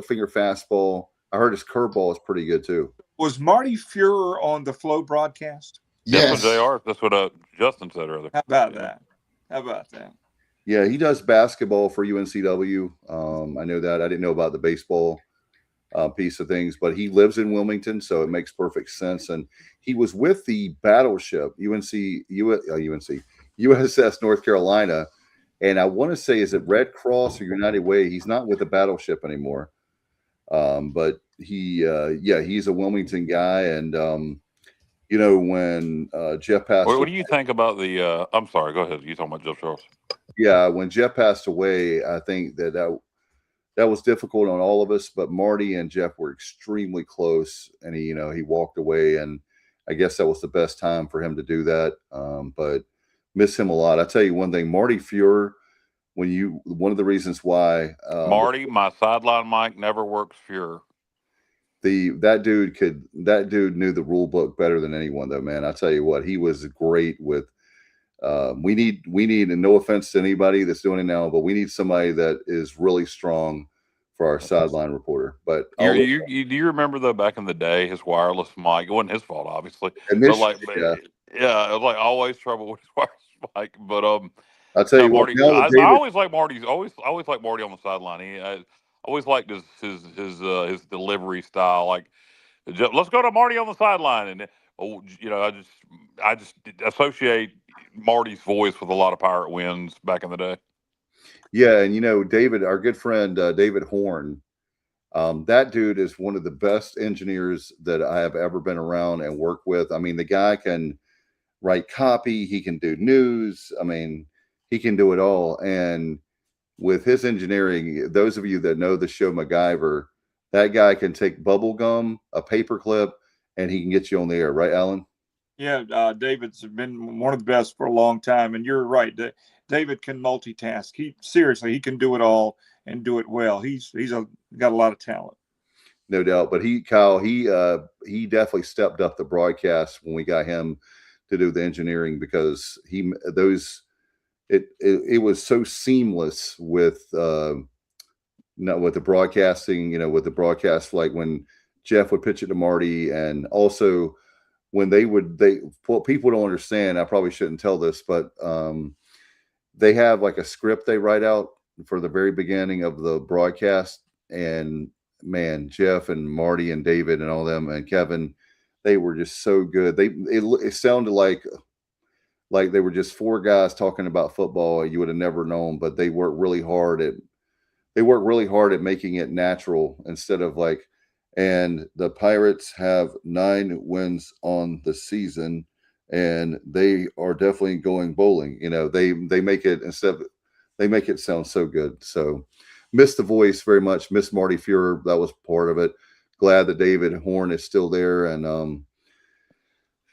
finger fastball. I heard his curveball is pretty good too. Was Marty Fuhrer on the Flow broadcast? Yes. That's what Justin said earlier. How about that? Yeah, he does basketball for UNCW. I know that. I didn't know about the baseball piece of things, but he lives in Wilmington, so it makes perfect sense. And he was with the battleship USS North Carolina, and I want to say, is it Red Cross or United Way? He's not with the battleship anymore, but he's a Wilmington guy. And when Jeff passed what do you think about the I'm sorry, go ahead. You talking about Jeff Charles? Yeah, when Jeff passed away, I think that was difficult on all of us, but Marty and Jeff were extremely close, and he walked away, and I guess that was the best time for him to do that. But miss him a lot. I tell you one thing, Marty Fuhrer, one of the reasons why Marty, my sideline mic never works Fuhrer. That dude knew the rule book better than anyone though, man. I tell you what, he was great with we need, and no offense to anybody that's doing it now, but we need somebody that is really strong for our sideline reporter. But do you remember though, back in the day, his wireless mic, it wasn't his fault, obviously. It was like always trouble with his wireless mic. But I'll tell you Marty, what, I always like Marty's. Always like Marty on the sideline. I always liked his delivery style. Like, let's go to Marty on the sideline, and I just associate Marty's voice with a lot of Pirate wins back in the day. Yeah, and David, our good friend David Horn, that dude is one of the best engineers that I have ever been around and worked with. I mean, the guy can write copy, he can do news. I mean, he can do it all. And with his engineering, those of you that know the show MacGyver, that guy can take bubble gum, a paper clip, and he can get you on the air, right, Alan? Yeah, David's been one of the best for a long time, and you're right. David can multitask. He can do it all and do it well. He's got a lot of talent, no doubt. But he definitely stepped up the broadcast when we got him to do the engineering, because it was so seamless with the broadcasting. With the broadcast, like when Jeff would pitch it to Marty, and also when well, people don't understand. I probably shouldn't tell this, but they have like a script they write out for the very beginning of the broadcast. And man, Jeff and Marty and David and all them and Kevin, they were just so good. It sounded like they were just four guys talking about football. You would have never known, but they worked really hard at making it natural instead of like. And the Pirates have 9 wins on the season, and they are definitely going bowling. They make it they make it sound so good. So miss the voice very much. Miss Marty Fuhrer. That was part of it. Glad that David Horn is still there. And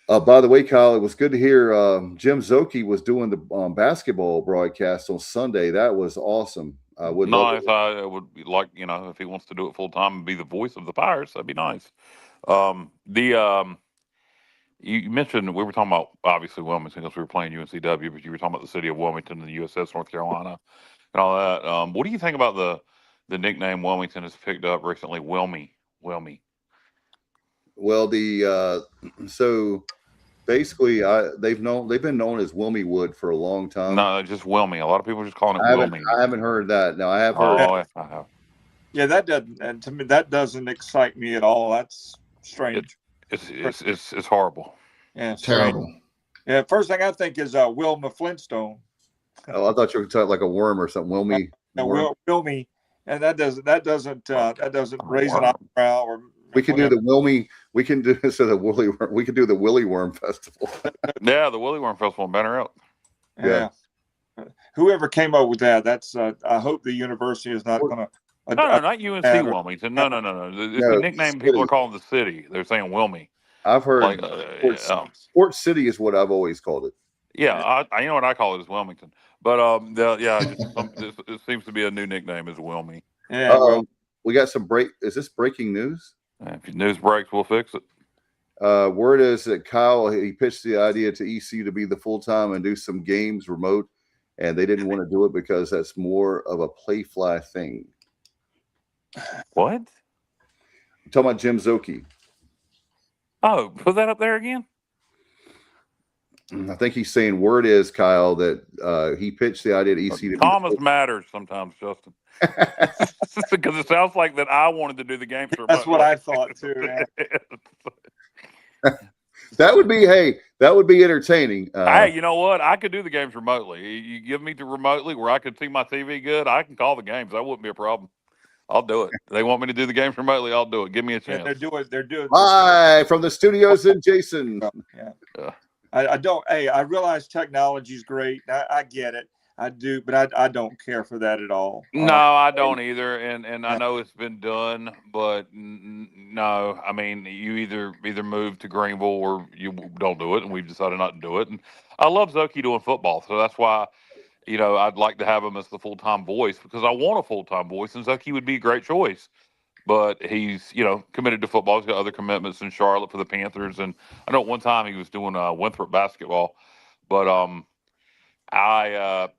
by the way, Kyle, it was good to hear Jim Zoki was doing the basketball broadcast on Sunday. That was awesome. I would nice. I would be like, if he wants to do it full time and be the voice of the Pirates, that'd be nice. You mentioned we were talking about obviously Wilmington because we were playing UNCW, but you were talking about the city of Wilmington and the USS North Carolina and all that. What do you think about the nickname Wilmington has picked up recently? Wilmy. Well, so basically, they've been known as Wilmy Wood for a long time. No, just Wilmy. A lot of people are just calling it Wilmy. I haven't heard that. No, I have heard. Oh, I have. Yeah, that doesn't. And to me, that doesn't excite me at all. That's strange. It's horrible. Yeah, Terrible. Yeah, first thing I think is Wilma Flintstone. Oh, I thought you were talking like a worm or something. Wilmy. Wilmy, and that doesn't raise an eyebrow or. We can do the Wilmy. We can do the Willy Worm. We can do the Willy Worm Festival. Yeah, the Willy Worm Festival in Banner Elk. Yeah. Whoever came up with that, that's. I hope the university is not going to. No, not UNC Wilmington. No. It's the nickname people are calling the city. They're saying Wilmy. I've heard Port City is what I've always called it. Yeah, I know what I call it is Wilmington. But it seems to be a new nickname is Wilmy. Yeah. We got some Is this breaking news? If news breaks, we'll fix it. Word is that Kyle, he pitched the idea to ECU to be the full-time and do some games remote, and they didn't want to do it because that's more of a play fly thing. What? I'm talking about Jim Zoki. Oh, put that up there again? I think he's saying word is, Kyle, that he pitched the idea to ECU. Thomas matters sometimes, Justin. Because it sounds like that I wanted to do the games. That's what I thought too. That would be entertaining. Hey, you know what? I could do the games remotely. You give me to remotely where I could see my TV good, I can call the games. That wouldn't be a problem. I'll do it. They want me to do the games remotely. I'll do it. Give me a chance. They're doing. Hi from the studios in Jason. Yeah. I don't. Hey, I realize technology's great. I get it. I do, but I don't care for that at all. No, I don't either. And I know it's been done, but no. I mean, you either move to Greenville or you don't do it, and we've decided not to do it. And I love Zoki doing football, so that's why. I'd like to have him as the full-time voice because I want a full-time voice, and Zoki would be a great choice. But he's, committed to football. He's got other commitments in Charlotte for the Panthers. And I know at one time he was doing Winthrop basketball. But I'd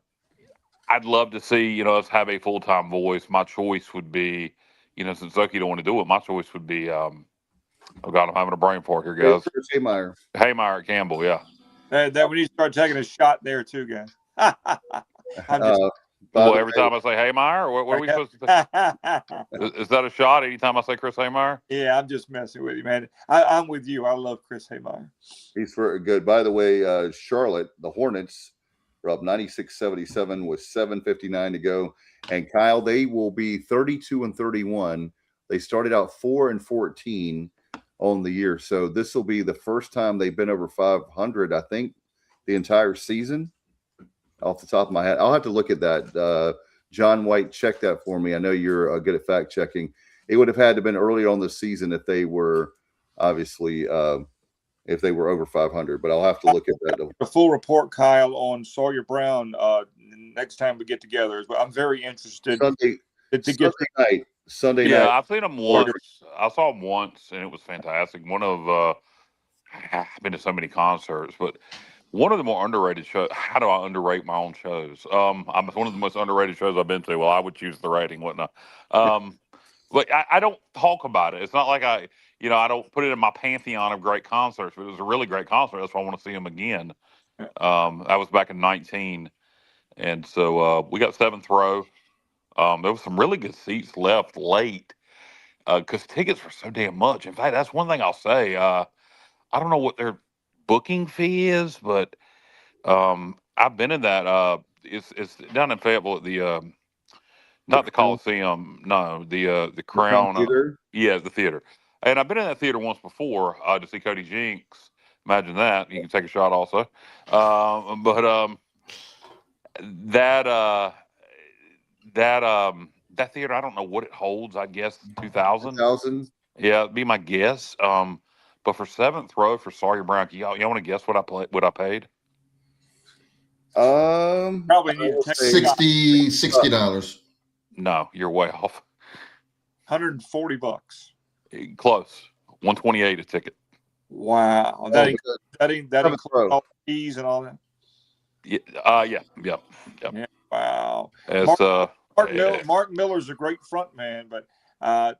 love to see, us have a full-time voice. My choice would be, since Zoki don't want to do it, my choice would be, oh, God, I'm having a brain fart here, guys. Haymeyer at Campbell, yeah. That we need to start taking a shot there, too, guys. Every time I say Haymeyer, what are we supposed to say? Is that a shot anytime I say Chris Haymeyer? Yeah, I'm just messing with you, man. I'm with you. I love Chris Haymeyer. He's very good. By the way, Charlotte, the Hornets are up 96-77 with 7:59 to go. And Kyle, they will be 32-31. They started out 4-14 on the year. So this will be the first time they've been over 500, I think, the entire season. Off the top of my head, I'll have to look at that. John White, check that for me. I know you're good at fact checking. It would have had to have been earlier on this season if they were obviously if they were over 500. But I'll have to look at that. A full report, Kyle, on Sawyer Brown next time we get together. I'm very interested. Sunday night. Yeah, I've seen him once. I saw him once, and it was fantastic. I've been to so many concerts, but. One of the more underrated shows. How do I underrate my own shows? I'm one of the most underrated shows I've been to. Well, I would choose the rating, whatnot. But I don't talk about it. It's not like you know, I don't put it in my pantheon of great concerts, but it was a really great concert. That's why I want to see him again. That was back in 19. And so we got 7th row. There was some really good seats left late because tickets were so damn much. In fact, that's one thing I'll say. I don't know what their booking fee is, but I've been in that. It's down in Fayetteville at the not the Coliseum, no, the Crown. Theater? Yeah, the theater. And I've been in that theater once before to see Cody Jinks. Imagine that. You can take a shot also. But that theater, I don't know what it holds. I guess 2,000. 2,000. Yeah, it'd be my guess. But for 7th row for Sawyer Brown, y'all want to guess what I paid? Probably need to take $60. No, you're way off. $140. Close. 128 a ticket. Wow, that includes all the fees and all that. Yeah. Wow. It's Mark Miller's a great front man, but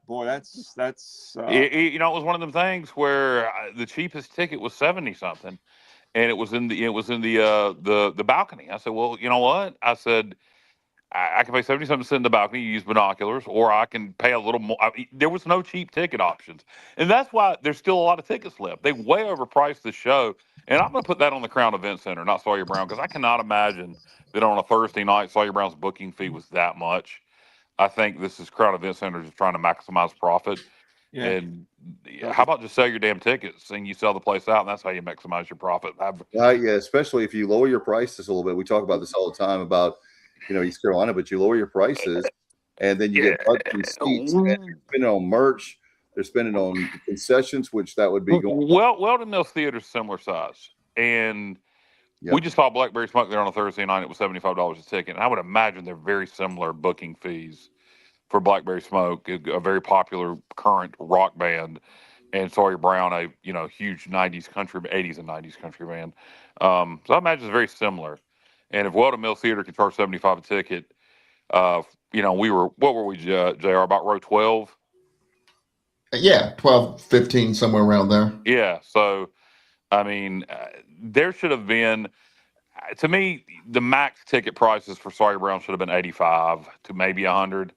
boy, that's you know, it was one of them things where the cheapest ticket was 70 something, and it was in the balcony. I said, well, you know what? I said, I can pay 70 something to sit in the balcony, use binoculars, or I can pay a little more. There was no cheap ticket options, and that's why there's still a lot of tickets left. They way overpriced the show, and I'm going to put that on the Crown Event Center, not Sawyer Brown, because I cannot imagine that on a Thursday night Sawyer Brown's booking fee was that much. I think this is Crown Event Center just trying to maximize profit. Yeah. And how about just sell your damn tickets and you sell the place out, and that's how you maximize your profit. Yeah, especially if you lower your prices a little bit. We talk about this all the time about, you know, East Carolina, but you lower your prices and then you get budget seats, and they're spending on merch, they're spending on concessions, which that would be going. Well, Weldon Mills Theater is similar size, and we just saw Blackberry Smoke there on a Thursday night. It was $75 a ticket, and I would imagine they're very similar booking fees for Blackberry Smoke, a very popular current rock band, and Sawyer Brown, a huge 80s and 90s country band. So I imagine it's very similar. And if Weldon Mills Theater could charge $75 a ticket, what were we, JR, about row 12? Yeah, 12, 15, somewhere around there. Yeah. So, I mean, there should have been, to me, the max ticket prices for Sawyer Brown should have been 85 to maybe 100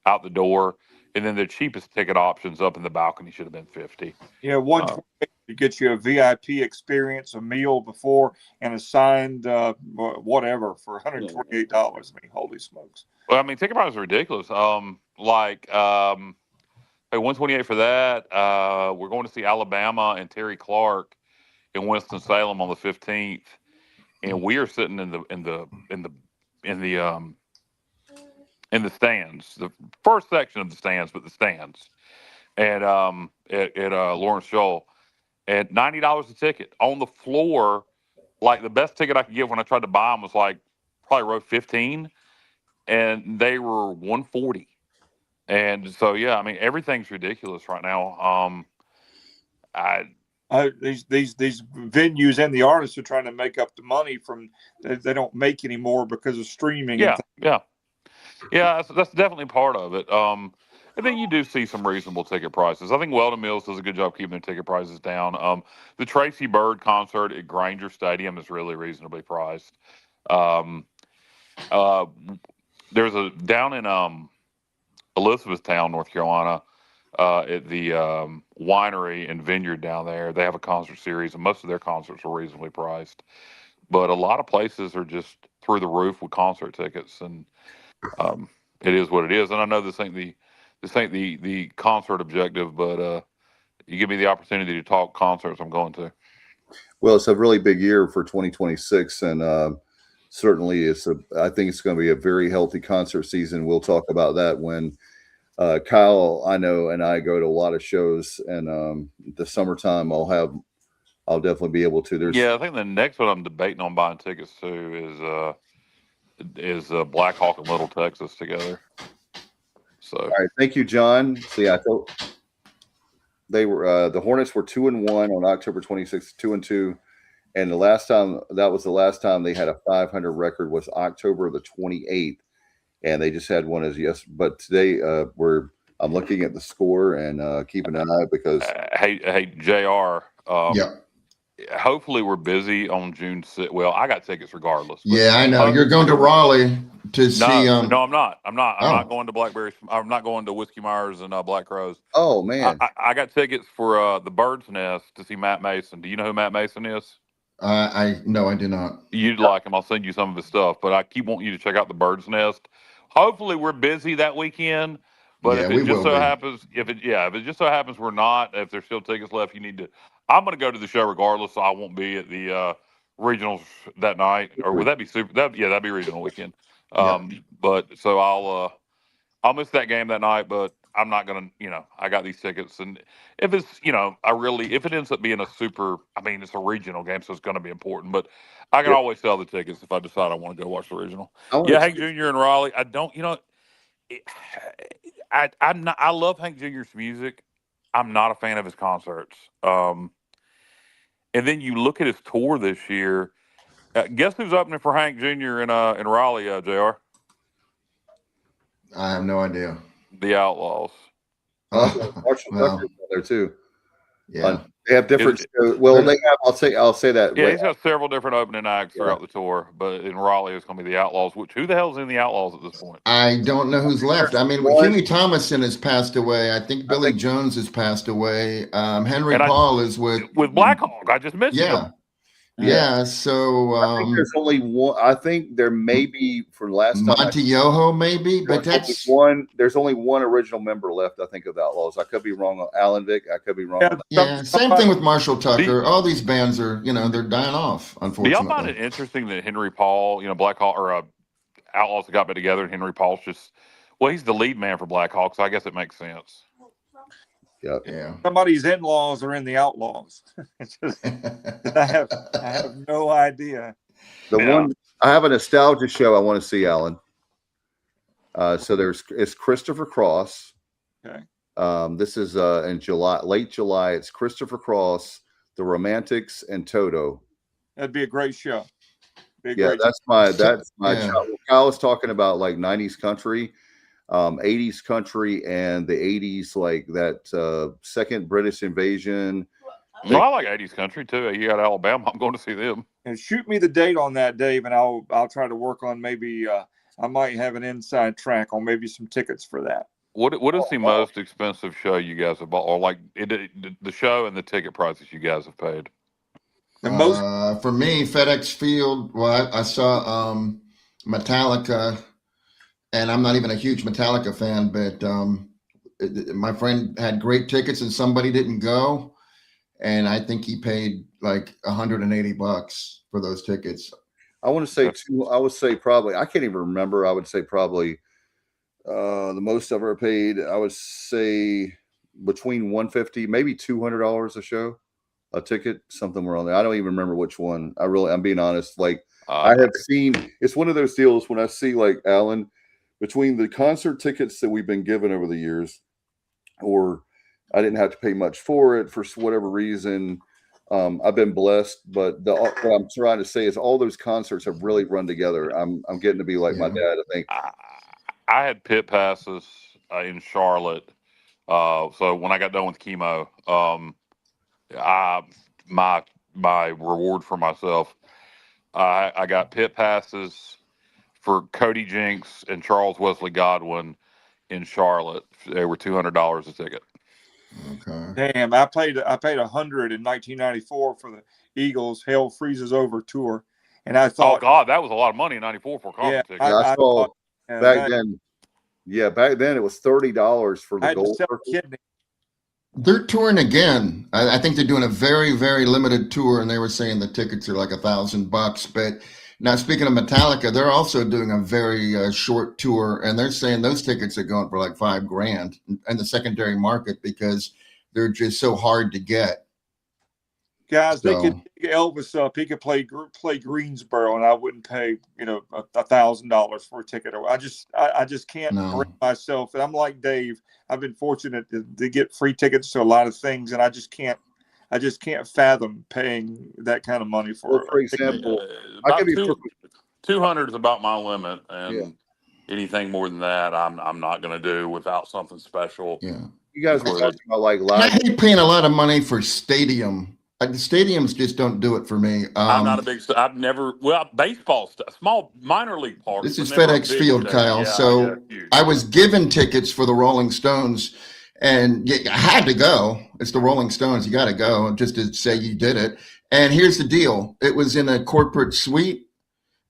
out the door. And then the cheapest ticket options up in the balcony should have been 50. Yeah, 128 to get you a VIP experience, a meal before, and a signed whatever for $128. I mean, holy smokes. Well, I mean, ticket prices are ridiculous. Hey, 128 for that. We're going to see Alabama and Terry Clark in Winston-Salem on the 15th, and we are sitting in the stands, the first section of the stands, but the stands, and at Lawrence Shoal, at $90 a ticket on the floor. Like the best ticket I could get when I tried to buy them was like probably row 15, and they were $140. And so yeah, I mean everything's ridiculous right now. These venues and the artists are trying to make up the money from they don't make anymore because of streaming. Yeah, that's definitely part of it. And then you do see some reasonable ticket prices. I think Weldon Mills does a good job keeping their ticket prices down. The Tracy Byrd concert at Granger Stadium is really reasonably priced. There's down in Elizabethtown, North Carolina, at the winery and vineyard down there. They have a concert series, and most of their concerts are reasonably priced. But a lot of places are just through the roof with concert tickets, and it is what it is. And I know this ain't the concert objective, but you give me the opportunity to talk concerts, I'm going to. Well, it's a really big year for 2026, and certainly I think it's going to be a very healthy concert season. We'll talk about that when Kyle, I know, and I go to a lot of shows, and the summertime I'll definitely be able to. I think the next one I'm debating on buying tickets to is Black Hawk and Little Texas together. So all right, thank you, John. So yeah, I thought they were the Hornets were 2-1 on October 26th, 2-2, and the last time they had a 500 record was October the 28th, and they just had one but today I'm looking at the score and keeping an eye because hey, JR. Yeah. Hopefully we're busy on June 6th. Well, I got tickets regardless. Yeah, I know. You're going to Raleigh to see. No, I'm not. I'm Oh. not going to Blackberry. I'm not going to Whiskey Myers and Black Crows. Oh man, I got tickets for the Bird's Nest to see Matt Mason. Do you know who Matt Mason is? No, I do not. You'd like him. I'll send you some of his stuff. But I keep wanting you to check out the Bird's Nest. Hopefully we're busy that weekend. But Yeah, if we it just will so be. happens, if it just so happens we're not, if there's still tickets left, you need to. I'm going to go to the show regardless, so I won't be at the regionals that night. Or would that be super? That'd be regional weekend. But so I'll miss that game that night. But I'm not gonna, I got these tickets, and if it's, if it ends up being a super, I mean, it's a regional game, so it's going to be important. But I can always sell the tickets if I decide I want to go watch the regional. Hank Jr. in Raleigh. I don't, I love Hank Jr.'s music. I'm not a fan of his concerts. And then you look at his tour this year. Guess who's opening for Hank Jr. in Raleigh, Jr.? I have no idea. The Outlaws. Marshall Tucker's there too. Yeah, they have different shows. Well, they have. I'll say that. Yeah, he's got several different opening acts throughout the tour, but in Raleigh it's going to be the Outlaws. Which who the hell's in the Outlaws at this point? I don't know who's left. I mean, Hughie Thomason has passed away. I think Billy Jones has passed away. Henry Paul is with Black Hawk. I just mentioned him. Yeah. So I think there's only one. I think there may be for last time. Monty Yoho, maybe, but that's one. There's only one original member left. I think of the Outlaws. I could be wrong on Alan Vick. I could be wrong. Yeah, same thing with Marshall Tucker. All these bands are, they're dying off. Unfortunately, do y'all find it interesting that Henry Paul, Black Hawk or Outlaws got back together, and Henry Paul's he's the lead man for Black Hawk, so I guess it makes sense. Yeah. Somebody's in-laws are in the Outlaws. It's just, I have no idea. One I have a nostalgia show I want to see, Alan. So it's Christopher Cross. Okay. This is in July, late July. It's Christopher Cross, the Romantics, and Toto. That'd be a great show. That's my show. Kyle was talking about like 90s country. 80s country and the 80s, like that second British invasion. Well, I like 80s country too. You got Alabama. I'm going to see them. And shoot me the date on that, Dave, and I'll try to work on maybe I might have an inside track on maybe some tickets for that. What is the most expensive show you guys have bought, or like the show and the ticket prices you guys have paid? The most for me, FedEx Field. Well, I saw Metallica. And I'm not even a huge Metallica fan, but my friend had great tickets and somebody didn't go. And I think he paid like $180 for those tickets. I want to say I would say probably, I can't even remember. I would say probably the most I've ever paid, I would say between $150, maybe $200 a show, a ticket, something around there. I don't even remember which one. I'm being honest. Like I have seen, it's one of those deals when I see like Alan, between the concert tickets that we've been given over the years, or I didn't have to pay much for it for whatever reason. I've been blessed, but what I'm trying to say is all those concerts have really run together. I'm getting to be like my dad, I think. I had pit passes in Charlotte. So when I got done with chemo, my reward for myself, I got pit passes for Cody Jinks and Charles Wesley Godwin in Charlotte. They were $200 a ticket. Okay. Damn, I paid $100 in 1994 for the Eagles Hell Freezes Over tour, and I thought, oh God, that was a lot of money in '94 for a concert ticket. I saw back then. Yeah, back then it was $30 for the gold. They're touring again. I think they're doing a very, very limited tour, and they were saying the tickets are like $1,000. But now, speaking of Metallica, they're also doing a very short tour, and they're saying those tickets are going for like $5,000 in the secondary market because they're just so hard to get. Guys, they could pick Elvis up. He could play Greensboro, and I wouldn't pay $1,000 for a ticket. I just can't bring myself. And I'm like Dave. I've been fortunate to get free tickets to a lot of things, and I just can't fathom paying that kind of money for. Well, for example, $200 is about my limit, and anything more than that, I'm not going to do without something special. Yeah. You guys were talking about like And I live. hate paying a lot of money for stadium. The stadiums just don't do it for me. I'm not a big. I've never. Well, baseball stuff, small minor league parks. This is but never a FedEx big Field, stadium. Kyle. Yeah, So huge. I was given tickets for the Rolling Stones, and I had to go. It's the Rolling Stones. You got to go just to say you did it. And here's the deal. It was in a corporate suite,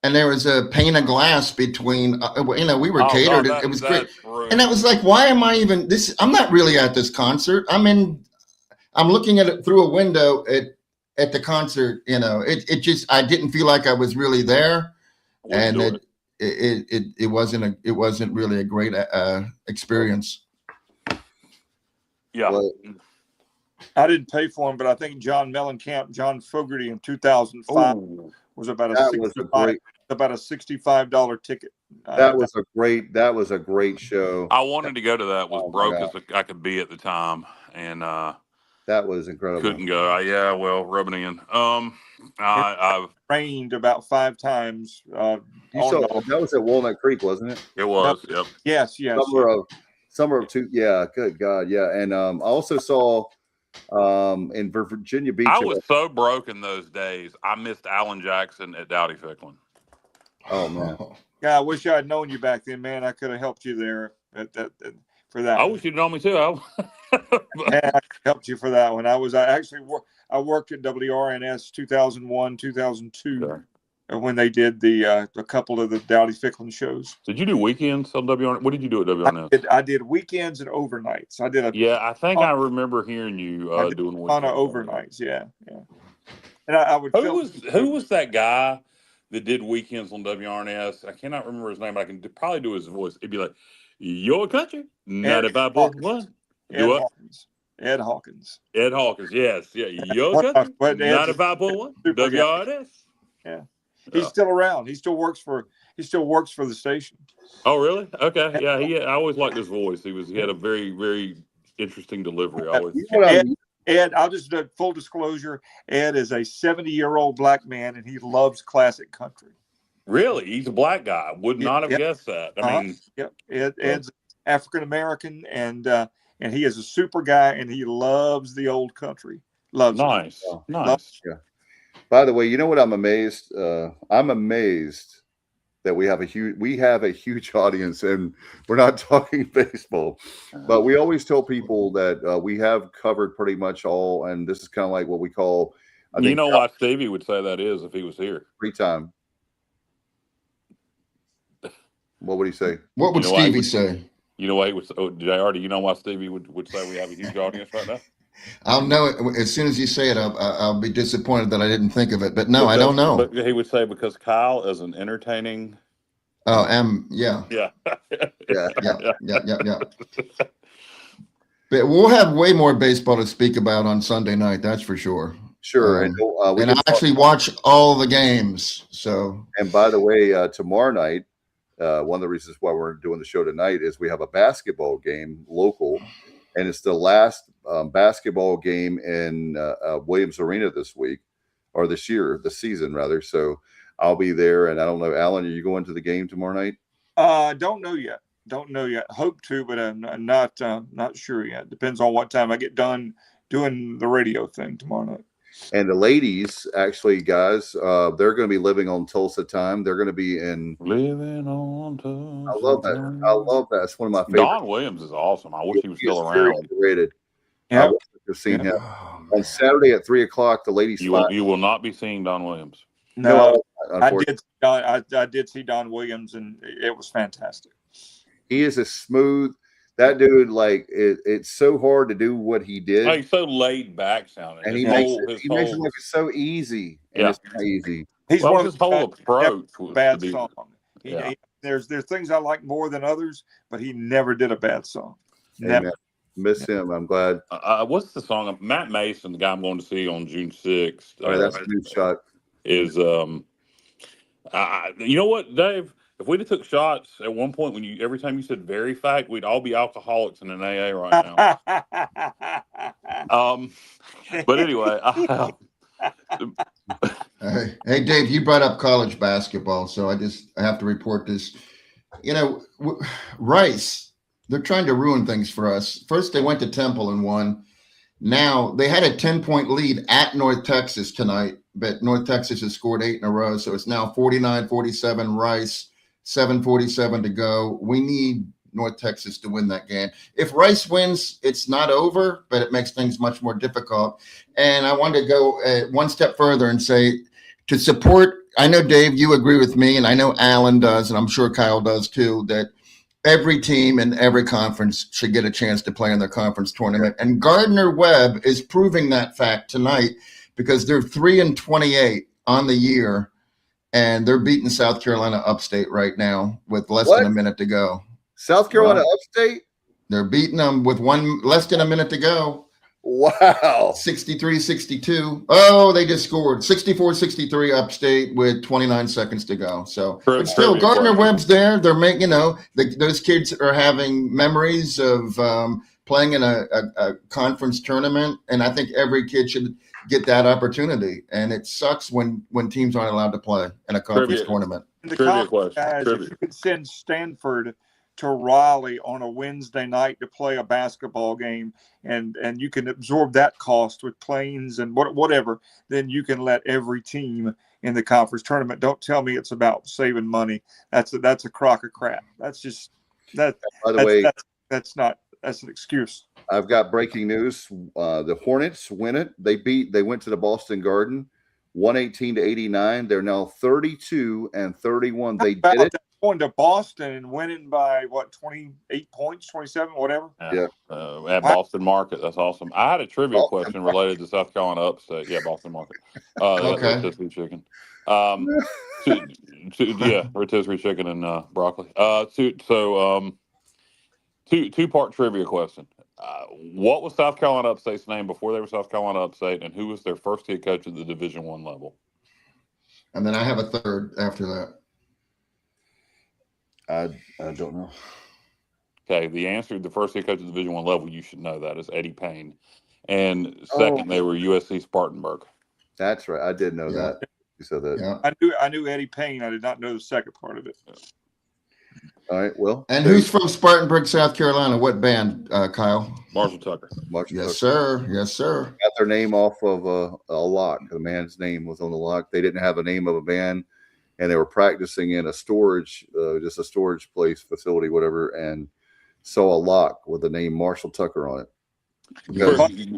and there was a pane of glass between, we were catered. God, it was great. Rude. And I was like, why am I even this? I'm not really at this concert. I'm looking at it through a window at the concert. It just, I didn't feel like I was really there. And it wasn't really a great experience. Yeah. Well, I didn't pay for him, but I think John Mellencamp, John Fogerty in 2005 was about a $65 ticket. That was a great show. I wanted to go to that. Was broke as I could be at the time, and that was incredible. Couldn't go. Rubbing in. I've rained about 5 times. That was at Walnut Creek, wasn't it? It was. Yep. Yes. Summer of two. Yeah. Good God. Yeah. And I also saw in Virginia Beach. I was so broke in those days. I missed Alan Jackson at Dowdy Ficklin. Oh man. Yeah, I wish I had known you back then, man. I could have helped you there for that. I wish you'd known me too. I helped you for that one. I worked at WRNS 2001, 2002. Sure. When they did a couple of the Dowdy Ficklin shows. Did you do weekends on WRNS? What did you do at WRNS? I did weekends and overnights. I think I remember hearing you doing weekends. On overnights, yeah. And I would. Who was that guy that did weekends on WRNS? I cannot remember his name, but I can probably do his voice. It'd be like, "Your country, 95.1." Ed Hawkins. Ed Hawkins, yes, yeah. Your country, 95.1. WRNS. Yeah. He's still around. He still works for the station. Oh, really? Okay. Yeah. I always liked his voice. He had a very, very interesting delivery. Ed, I'll just do full disclosure. Ed is a 70-year-old black man, and he loves classic country. Really? He's a black guy. Would not have guessed that. I mean, Ed's African American, and he is a super guy, and he loves the old country. Loves nice. It. Nice. Loves yeah. By the way, you know what? I'm amazed. I'm amazed that we have a huge audience, and we're not talking baseball, but we always tell people that we have covered pretty much all, and this is kind of like what we call. Why Stevie would say that is if he was here. Free time. What would he say? What would Stevie say? You know why he would say? JR, do you know why Stevie would say we have a huge audience right now? I'll know it as soon as you say it. I'll be disappointed that I didn't think of it. But no, I don't know. But he would say because Kyle is an entertaining. Oh, yeah. Yeah. But we'll have way more baseball to speak about on Sunday night. That's for sure. Sure. And I actually watch all the games. So. And by the way, tomorrow night, one of the reasons why we're doing the show tonight is we have a basketball game local. And it's the last basketball game in Williams Arena this season rather. So I'll be there, and I don't know, Alan, are you going to the game tomorrow night? Don't know yet. Hope to, but I'm not sure yet. Depends on what time I get done doing the radio thing tomorrow night. And the ladies, actually, guys, they're going to be living on Tulsa time. They're going to be in living on Tulsa. I love that. It's one of my favorites. Don Williams is awesome. I wish he was still around. Underrated. Yeah, I wish I could have seen him on Saturday at 3:00. The ladies. You will not be seeing Don Williams. No, I did see Don Williams, and it was fantastic. He is a smooth. That dude, like, it's so hard to do what he did. He's so laid back sounding, and he makes it look so easy. And it's not easy. He's one of his whole approach was bad song. There's things I like more than others, but he never did a bad song. Never. Miss him. I'm glad. What's the song? Matt Mason, the guy I'm going to see on June 6th. That's a new shot. Is you know what, Dave? If we'd have took shots at one point every time you said very fact, we'd all be alcoholics in an AA right now. But anyway, hey Dave, you brought up college basketball, so I have to report this. Rice, they're trying to ruin things for us. First, they went to Temple and won. Now, they had a 10-point lead at North Texas tonight, but North Texas has scored 8 in a row. So it's now 49-47 Rice, 7:47 to go. We need North Texas to win that game. If Rice wins, it's not over, but it makes things much more difficult. And I want to go one step further and say, to support, I know, Dave, you agree with me, and I know Alan does, and I'm sure Kyle does too, that every team in every conference should get a chance to play in their conference tournament. And Gardner-Webb is proving that fact tonight because they're 3-28 on the year, and they're beating South Carolina upstate right now with less than a minute to go. South Carolina upstate? They're beating them with less than a minute to go. Wow. 63-62. Oh, they just scored 64-63 upstate with 29 seconds to go. So, but still, Gardner-Webb's there. They're making, those kids are having memories of playing in a conference tournament, and I think every kid should get that opportunity. And it sucks when teams aren't allowed to play in a conference tournament. The conference guys, if you could send Stanford to Raleigh on a Wednesday night to play a basketball game, and you can absorb that cost with planes and whatever, then you can let every team in the conference tournament. Don't tell me it's about saving money. That's a crock of crap. That's just that. By the way, that's an excuse. I've got breaking news. The Hornets win it. They went to the Boston Garden, 118-89. They're now 32-31. They did it. Going to Boston and winning by 28 points, 27, whatever. Yeah. At Boston Market. That's awesome. I had a trivia question related to South Carolina upstate. Yeah, Boston Market. Okay. Rotisserie chicken. Rotisserie chicken and broccoli. Two-part trivia question. What was South Carolina Upstate's name before they were South Carolina Upstate, and who was their first head coach at the Division I level? And then I have a third after that. I don't know. Okay, the answer, the first head coach at the Division I level, you should know that, is Eddie Payne. And second, they were USC Spartanburg. That's right. I did know that. You said that. Yeah. I knew Eddie Payne. I did not know the second part of it. All right. Well, and who's from Spartanburg, South Carolina? What band, Kyle? Marshall Tucker. Yes, sir. Yes, sir. Got their name off of a lock. The man's name was on the lock. They didn't have a name of a band, and they were practicing in a storage, just a storage place, facility, whatever, and saw a lock with the name Marshall Tucker on it.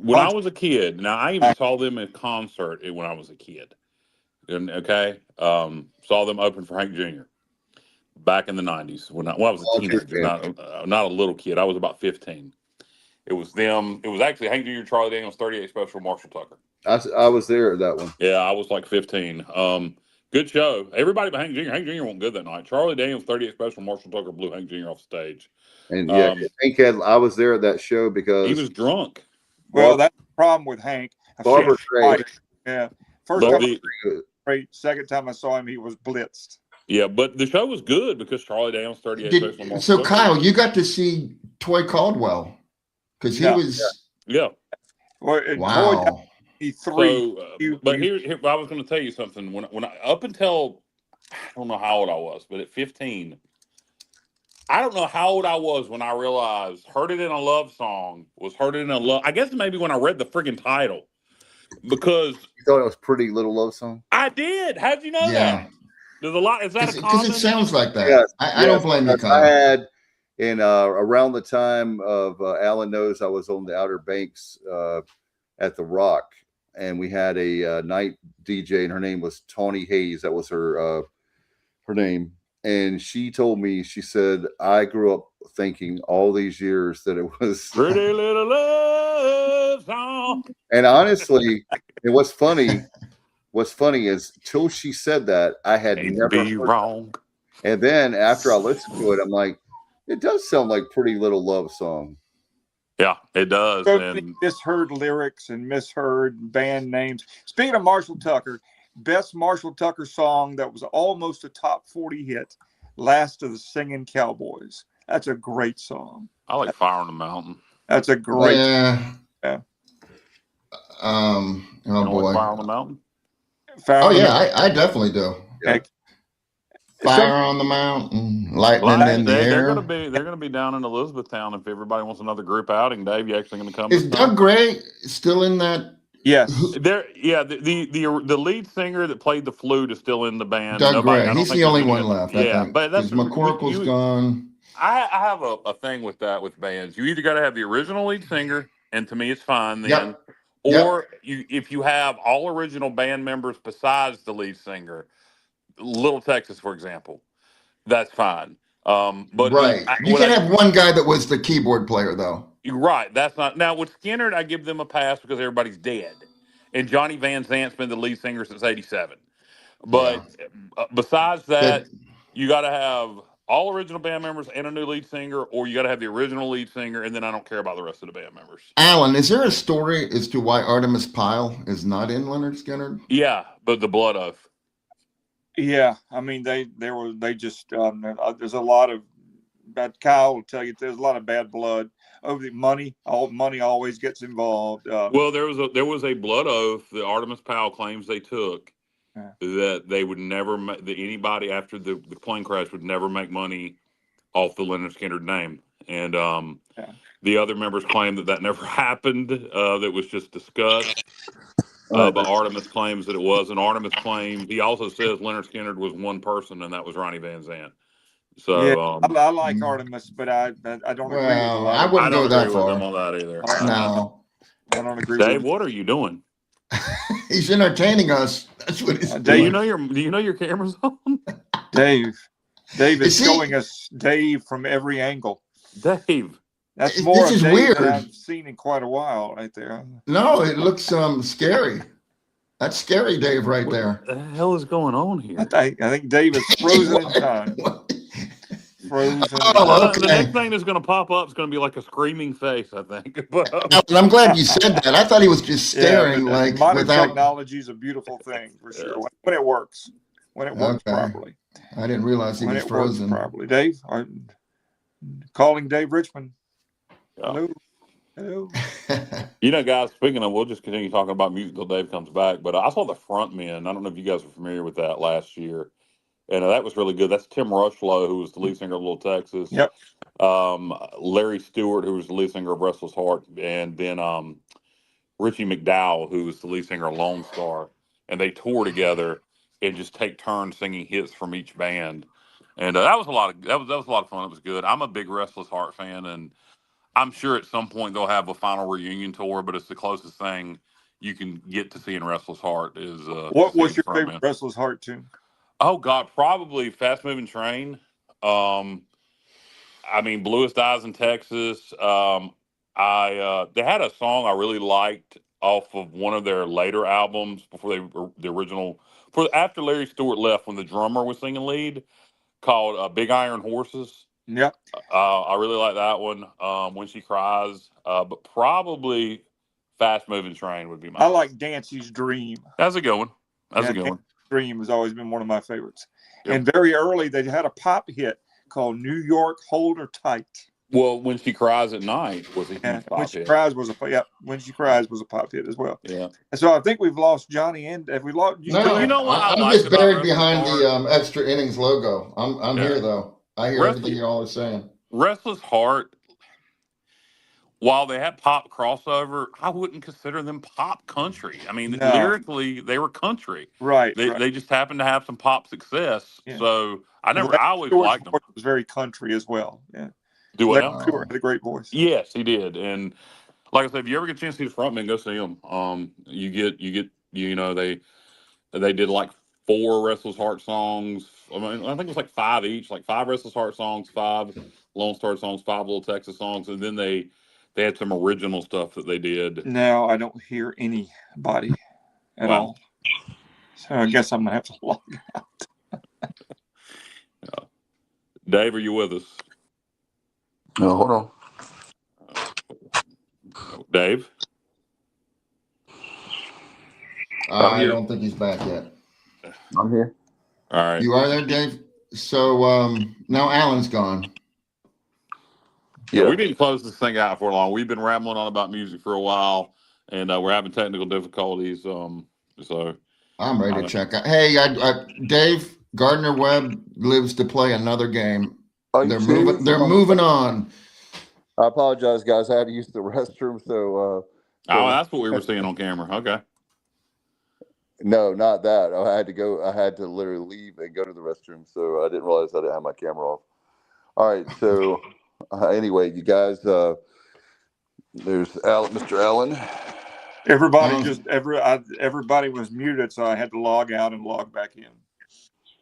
When I was a kid, now I even saw them in concert when I was a kid. And saw them open for Hank Jr. back in the 90s when I was a teenager, not a little kid. I was about 15. It was them. It was actually Hank Jr., Charlie Daniels, 38 Special, Marshall Tucker. I was there at that one. Yeah, I was like 15. Good show. Everybody but Hank Jr. Hank Jr. wasn't good that night. Charlie Daniels, 38 Special, Marshall Tucker blew Hank Jr. off stage. And Hank I was there at that show because he was drunk. Well, that's the problem with Hank. Barbara Craig. Yeah. First time great. Second time I saw him, he was blitzed. Yeah, but the show was good because Charlie Daniels, 38 Special. So, Kyle, you got to see Toy Caldwell because he was. Yeah. Well, wow. Three. But here, I was going to tell you something. When I, up until, I don't know how old I was, but at 15, I don't know how old I was when I realized "Heard It in a Love Song" was "Heard It in a Love." I guess maybe when I read the freaking title, because you thought it was "Pretty Little Love Song." I did. How'd you know that? There's a lot. Is that a common? Because it sounds like that. Yes, I don't blame you, Kyle. I had in around the time of Alan knows I was on the Outer Banks at the Rock. And we had a night DJ, and her name was Tawny Hayes. That was her name. And she told me, she said, I grew up thinking all these years that it was Pretty Little Love Song. And honestly, what's funny is till she said that, I had never be wrong. And then after I listened to it, I'm like, it does sound like Pretty Little Love Song. Yeah, it does. And misheard lyrics and misheard band names. Speaking of Marshall Tucker, best Marshall Tucker song that was almost a top 40 hit, "Last of the Singing Cowboys." That's a great song. I like "Fire on the Mountain." That's a great song. Oh boy, "Fire on the Mountain." I definitely do. Yeah. Fire on the mountain, lightning in the They're air. gonna be down in Elizabethtown if everybody wants another group outing. Dave, you actually gonna come? Is Doug Gray still in that? Yes. The lead singer that played the flute is still in the band. Doug Nobody, Gray. He's the only one left, I think. but that's Because McCorkle's gone. I have a thing with that with bands. You either got to have the original lead singer, and to me it's fine then, or if you have all original band members besides the lead singer, Little Texas, for example, that's fine. But right, you can't have one guy that was the keyboard player though. Right, that's not now with Skinner. I give them a pass because everybody's dead, and Johnny Van Zant's been the lead singer since '87. But besides that, you got to have all original band members and a new lead singer, or you got to have the original lead singer, and then I don't care about the rest of the band members. Alan, is there a story as to why Artemis Pyle is not in Leonard Skinner? Yeah, but the Blood Oath. Yeah, I mean there's a lot of bad. Kyle will tell you there's a lot of bad blood over the money. All money always gets involved. Well, there was a Blood Oath that Artemis Pyle claims they took. That they would never that anybody after the plane crash would never make money off the Leonard Skinner name, and the other members claim that never happened. That was just discussed. But Artemis claims that it was, and Artemis claims he also says Leonard Skinner was one person, and that was Ronnie Van Zant. So I like Artemis, but I don't agree. Well, I wouldn't go that far. With them on that either. No, I don't agree. Dave, what are you doing? He's entertaining us. That's what he's doing. Do you know your camera's on? Dave is showing us Dave from every angle. Dave, that's more this of is Dave weird. than I've seen in quite a while, right there. No, it looks scary. That's scary, Dave, right there. What the hell is going on here? I think Dave is frozen in time. Frozen. Oh, okay. The next thing that's going to pop up is going to be like a screaming face, I think. I'm glad you said that. I thought he was just staring like modern without. technology is a beautiful thing for sure when it works. When it works properly. I didn't realize he was frozen. Properly. Dave, calling Dave Richmond. Hello. You know, guys, speaking of, we'll just continue talking about music till Dave comes back. But I saw the front men. I don't know if you guys are familiar with that last year. And that was really good. That's Tim Rushlow, who was the lead singer of Little Texas. Yep. Larry Stewart, who was the lead singer of Restless Heart. And then Richie McDowell, who was the lead singer of Lone Star. And they tour together and just take turns singing hits from each band. And that was a lot of fun. It was good. I'm a big Restless Heart fan, and I'm sure at some point they'll have a final reunion tour, but it's the closest thing you can get to seeing Restless Heart is. What was your favorite Restless Heart tune? Oh God, probably Fast Moving Train. I mean, Bluest Eyes in Texas. They had a song I really liked off of one of their later albums before the original. After Larry Stewart left, when the drummer was singing lead, called Big Iron Horses. Yep. I really like that one. When She Cries, but probably Fast Moving Train would be my. I like Dancy's Dream. That's a good one. That's a good one. Dream has always been one of my favorites. Yep. And very early, they had a pop hit called New York Hold Her Tight. Well, When She Cries at Night was a huge pop When She hit. Cries was When She Cries was a pop hit as well. Yeah. And so I think we've lost Johnny. And have we lost? No, you know what? I'm just buried behind the extra innings logo. I'm here though. I hear everything you all are saying. Restless Heart, while they had pop crossover, I wouldn't consider them pop country. I mean, lyrically, they were country. Right. They just happened to have some pop success. Yeah. So I always liked them. Was very country as well. Yeah. Do what? Stewart had a great voice. Yes, he did. And like I said, if you ever get a chance to see the frontman, go see them. They did like 4 Restless Heart songs. I mean, I think it was like 5 each, like 5 Restless Heart songs, 5 Lone Star songs, 5 Little Texas songs, and then they had some original stuff that they did. Now I don't hear anybody at all. So I guess I'm gonna have to log out. Dave, are you with us? No, hold on. Dave? I don't think he's back yet. I'm here. All right. You are there, Dave? So now Alan's gone. Yeah, we didn't close this thing out for long. We've been rambling on about music for a while, and we're having technical difficulties. So I'm ready to check out. Hey, Dave, Gardner Webb lives to play another game. Are you They're serious? moving on. I apologize, guys. I had to use the restroom, so that's what we were seeing on camera. Okay. No, not that. I had to go. I had to literally leave and go to the restroom, so I didn't realize I didn't have my camera off. All right, so anyway, you guys, there's Mr. Allen. Everybody was muted, so I had to log out and log back in.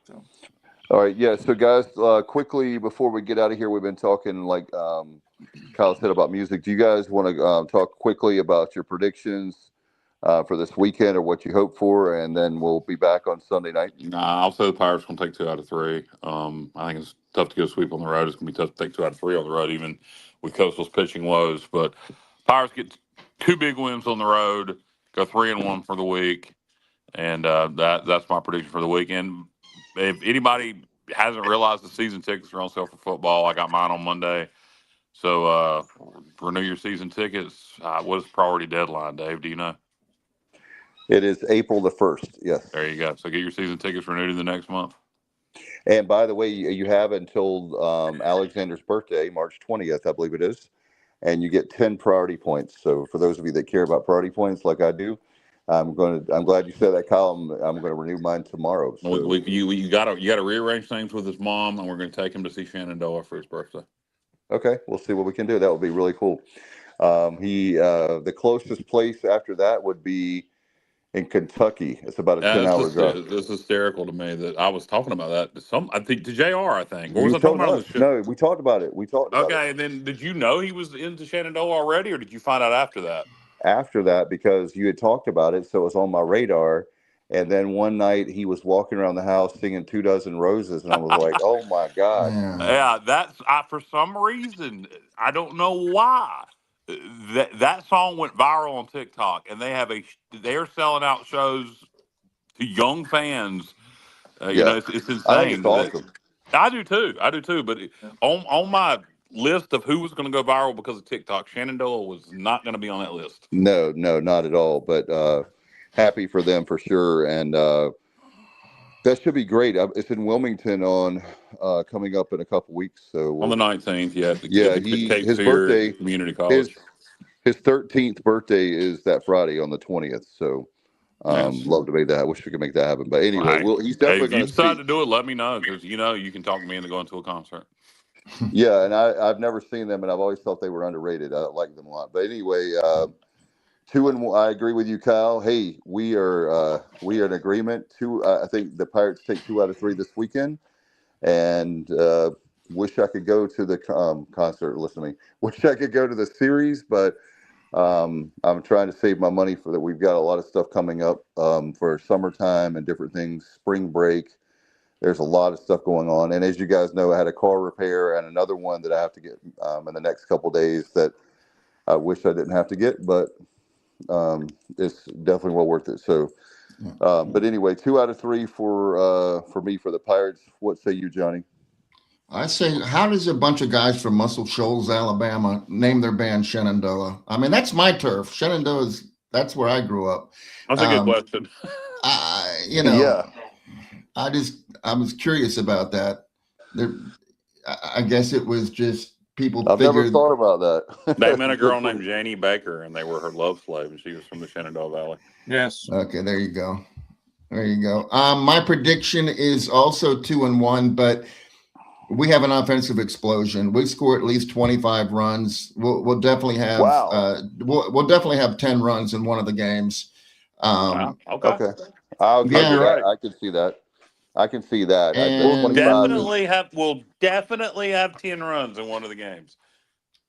So. All right, yeah. So guys, quickly before we get out of here, we've been talking like Kyle said about music. Do you guys want to talk quickly about your predictions for this weekend or what you hope for, and then we'll be back on Sunday night? Nah, I'll say the Pirates will take 2 out of 3. I think it's tough to go sweep on the road. It's going to be tough to take 2 out of 3 on the road, even with Coastal's pitching woes. But Pirates get 2 big wins on the road, go 3-1 for the week, and that's my prediction for the weekend. If anybody hasn't realized, the season tickets are on sale for football. I got mine on Monday. So renew your season tickets. What is priority deadline, Dave? Do you know? It is April the 1st. Yes. There you go. So get your season tickets renewed in the next month. And by the way, you have until Alexander's birthday, March 20th, I believe it is, and you get 10 priority points. So for those of you that care about priority points, like I do, I'm glad you said that, Kyle. I'm going to renew mine tomorrow. So. You got to rearrange things with his mom, and we're going to take him to see Shenandoah for his birthday. Okay, we'll see what we can do. That would be really cool. The closest place after that would be in Kentucky. It's about a 10-hour drive. It's hysterical to me that I was talking about that. I think to JR, I think. What was You I talking about on the show? No, we talked about it. Okay, and then did you know he was into Shenandoah already, or did you find out after that? After that, because you had talked about it, so it was on my radar. And then one night he was walking around the house singing 2 Dozen Roses, and I was like, "Oh my God!" Yeah, that's for some reason I don't know why that song went viral on TikTok, and they're selling out shows to young fans. You know, it's insane. I think it's awesome. I do too. But on my list of who was going to go viral because of TikTok, Shenandoah was not going to be on that list. No, not at all. But happy for them for sure, and that should be great. It's in Wilmington on coming up in a couple weeks. So on the 19th, his birthday, community college. His 13th birthday is that Friday on the 20th. So love to make that. I wish we could make that happen. But anyway, he's definitely going to. If you decide to do it, let me know, because you can talk me into going to a concert. Yeah, and I've never seen them, and I've always thought they were underrated. I like them a lot. But anyway, 2-1. I agree with you, Kyle. Hey, we are in agreement. I think the Pirates take 2 out of 3 this weekend, and wish I could go to the concert. Listen to me. Wish I could go to the series, but I'm trying to save my money for that. We've got a lot of stuff coming up for summertime and different things. Spring break. There's a lot of stuff going on, and as you guys know, I had a car repair and another one that I have to get in the next couple of days that I wish I didn't have to get, but it's definitely well worth it. So, but anyway, 2 out of 3 for me for the Pirates. What say you, Johnny? I say, how does a bunch of guys from Muscle Shoals, Alabama, name their band Shenandoah? I mean, that's my turf. That's where I grew up. That's a good question. I was curious about that. I guess it was just people. I've never thought about that. They met a girl named Janie Baker, and they were her love slave, and she was from the Shenandoah Valley. Yes. Okay, there you go. My prediction is also 2-1, but we have an offensive explosion. We score at least 25 runs. We'll definitely have. Wow. We'll definitely have 10 runs in one of the games. Wow. Okay. I can see that. I can see that. We'll definitely have 10 runs in one of the games.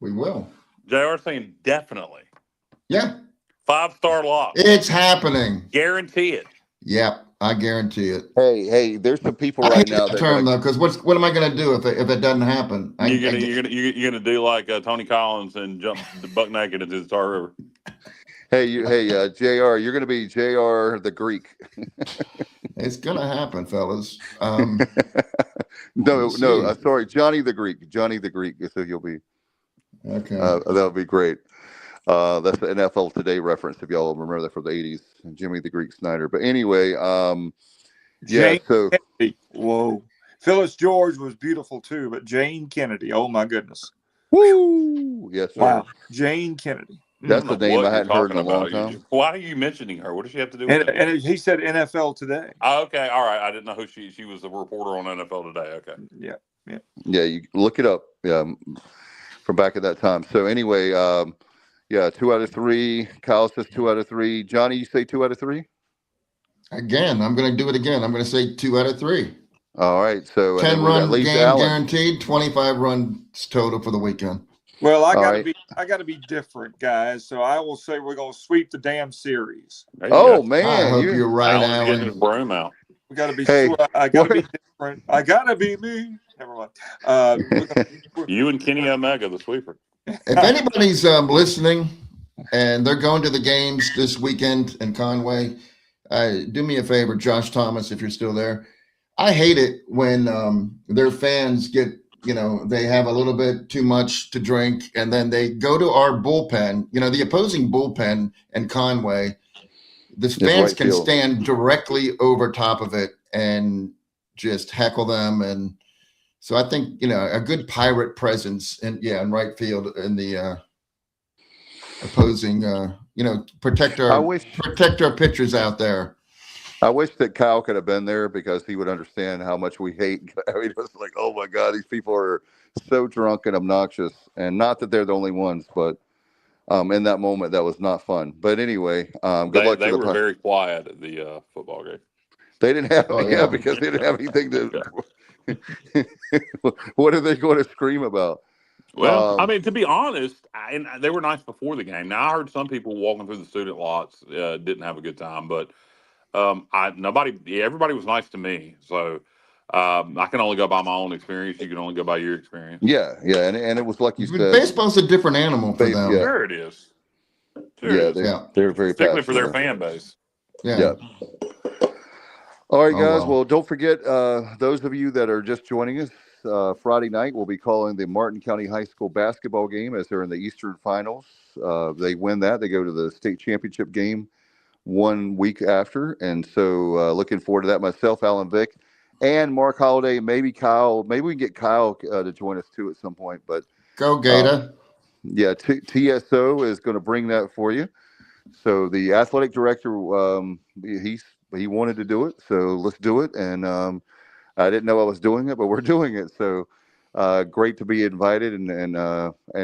We will. JR saying definitely. Yeah. 5-star lock. It's happening. Guarantee it. Yep, I guarantee it. Hey, there's some people right now. Though, because what am I going to do if it doesn't happen? You're gonna do like Tony Collins and jump the buck naked into the Tar River. Hey, JR, you're going to be JR the Greek. It's going to happen, fellas. No, sorry, Johnny the Greek. Johnny the Greek. So you'll be. Okay. That'll be great. That's the NFL Today reference, if y'all remember that from the 80s. Jimmy the Greek Snyder. But anyway, Yeah. So Kennedy. Whoa. Phyllis George was beautiful too, but Jane Kennedy. Oh my goodness. woo. Yes, sir. Wow. Jane Kennedy. That's a name I you're hadn't heard in a talking long about. time. Why are you mentioning her? What does she have to do with And, it? and he said NFL Today. Oh, okay, all right. I didn't know who she was. The reporter on NFL Today. Okay. Yeah. Yeah, you look it up. Yeah, from back at that time. So anyway, yeah, 2 out of 3. Kyle says 2 out of 3. Johnny, you say 2 out of 3? Again, I'm going to do it again. I'm going to say 2 out of 3. All right. So 10-run leaves game Alan. guaranteed, 25 runs total for the weekend. Well, I All gotta be different, guys. So I will say we're gonna sweep the damn series. Oh go. man, I hope you're right, Alan's getting his Alan. broom out. We gotta be. Hey, I gotta be different. I gotta be me. Never mind. You and Kenny Omega, the sweeper. If anybody's listening and they're going to the games this weekend in Conway, do me a favor, Josh Thomas, if you're still there. I hate it when their fans get, they have a little bit too much to drink and then they go to our bullpen, the opposing bullpen in Conway. The fans can stand directly over top of it and just heckle them. And so I think, a good Pirate presence in right field in the opposing, protect our pitchers out there. I wish that Kyle could have been there because he would understand how much we hate. I mean, it was like, oh my God, these people are so drunk and obnoxious. And not that they're the only ones, but in that moment, that was not fun. But anyway, good luck to They were very quiet at the football game. They didn't have, because they didn't have anything to. What are they going to scream about? Well, I mean, to be honest, and they were nice before the game. Now I heard some people walking through the student lots didn't have a good time, but everybody was nice to me. So I can only go by my own experience. You can only go by your experience. Yeah, and it was like you said. Baseball's a different animal for them. Yeah. Sure it is. They're very particularly passionate for their fan base. Yeah. All right, guys. Well, don't forget, those of you that are just joining us, Friday night, we'll be calling the Martin County High School basketball game as they're in the Eastern Finals. They win that. They go to the state championship game 1 week after. And so looking forward to that. Myself, Alan Vick, and Mark Holliday, maybe Kyle. Maybe we can get Kyle to join us too at some point. But go Gator. TSO is going to bring that for you. So the athletic director, he wanted to do it. So let's do it. And I didn't know I was doing it, but we're doing it. So great to be invited and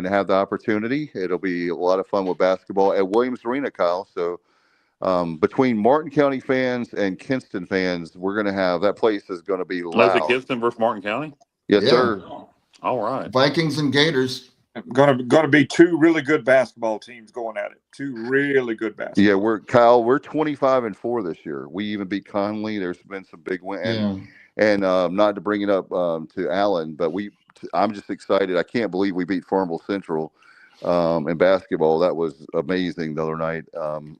have the opportunity. It'll be a lot of fun with basketball at Williams Arena, Kyle. So between Martin County fans and Kinston fans, we're going to have, that place is going to be loud. Was it Kinston versus Martin County? Yes, sir. All right. Vikings and Gators. Going to be 2 really good basketball teams going at it. 2 really good basketball. Yeah, we're 25-4 this year. We even beat Conley. There's been some big wins. And not to bring it up to Alan, but I'm just excited. I can't believe we beat Farmville Central in basketball. That was amazing the other night.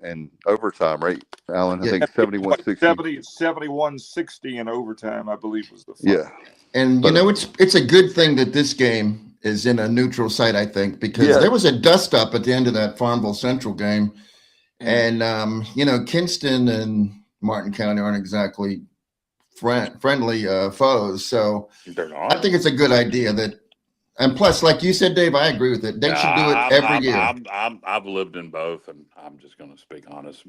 And overtime, right, Alan? I think 71-60. 71-60 in overtime, I believe, was the final. Yeah. And it's a good thing that this game is in a neutral site, I think, because there was a dust up at the end of that Farmville Central game. And Kinston and Martin County aren't exactly friendly foes. So I think it's a good idea that, and plus, like you said, Dave, I agree with it. They should do it every year. I've lived in both, and I'm just going to speak honest.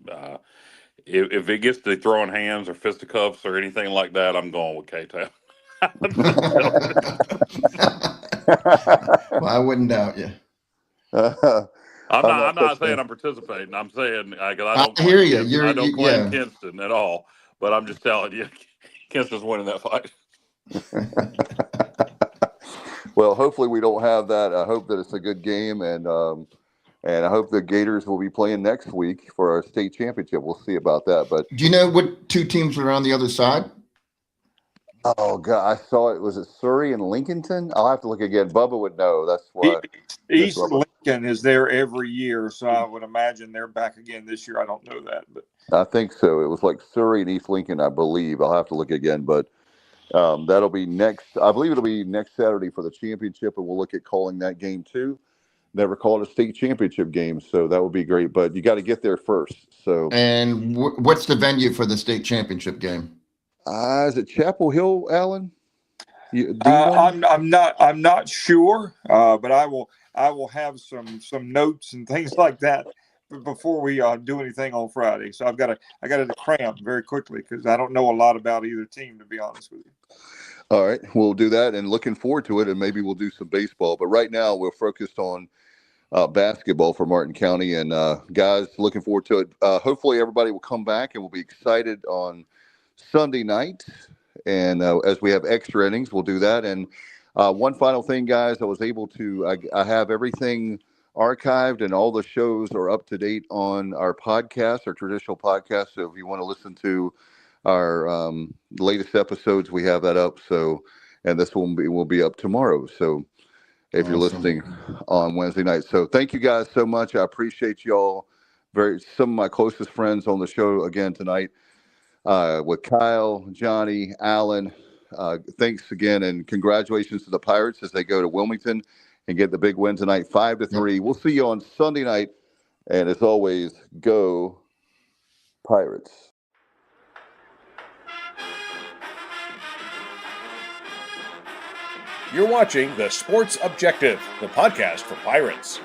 If it gets to throwing hands or fisticuffs or anything like that, I'm going with K-Town. Well, I wouldn't doubt you. I'm not saying I'm participating. I'm saying I hear you. I don't claim Kinston at all, but I'm just telling you, Kinston's winning that fight. Well, hopefully we don't have that. I hope that it's a good game, and I hope the Gators will be playing next week for our state championship. We'll see about that. But do you know what 2 teams are on the other side? Oh God, I saw it. Was it Surrey and Lincolnton? I'll have to look again. Bubba would know. That's why. East Lincoln is there every year, so I would imagine they're back again this year. I don't know that, but I think so. It was like Surrey and East Lincoln, I believe. I'll have to look again, but that'll be next. I believe it'll be next Saturday for the championship, and we'll look at calling that game too. Never called a state championship game, so that would be great. But you got to get there first. So. And what's the venue for the state championship game? Is it Chapel Hill, Alan? I'm not sure, but I will have some notes and things like that before we do anything on Friday. So I got to cram very quickly because I don't know a lot about either team, to be honest with you. All right, we'll do that, and looking forward to it, and maybe we'll do some baseball. But right now, we're focused on basketball for Martin County, and guys, looking forward to it. Hopefully, everybody will come back, and we'll be excited on Sunday night. And as we have extra innings, we'll do that. And one final thing, guys, I have everything archived, and all the shows are up to date on our podcast, our traditional podcast. So if you want to listen to our latest episodes, we have that up. So, and this will be up tomorrow. So if you're listening on Wednesday night. So thank you guys so much. I appreciate y'all. Some of my closest friends on the show again tonight, with Kyle, Johnny, Alan. Thanks again, and congratulations to the Pirates as they go to Wilmington and get the big win tonight, 5-3. Yep. We'll see you on Sunday night. And as always, go Pirates. You're watching The Sports Objective, the podcast for Pirates.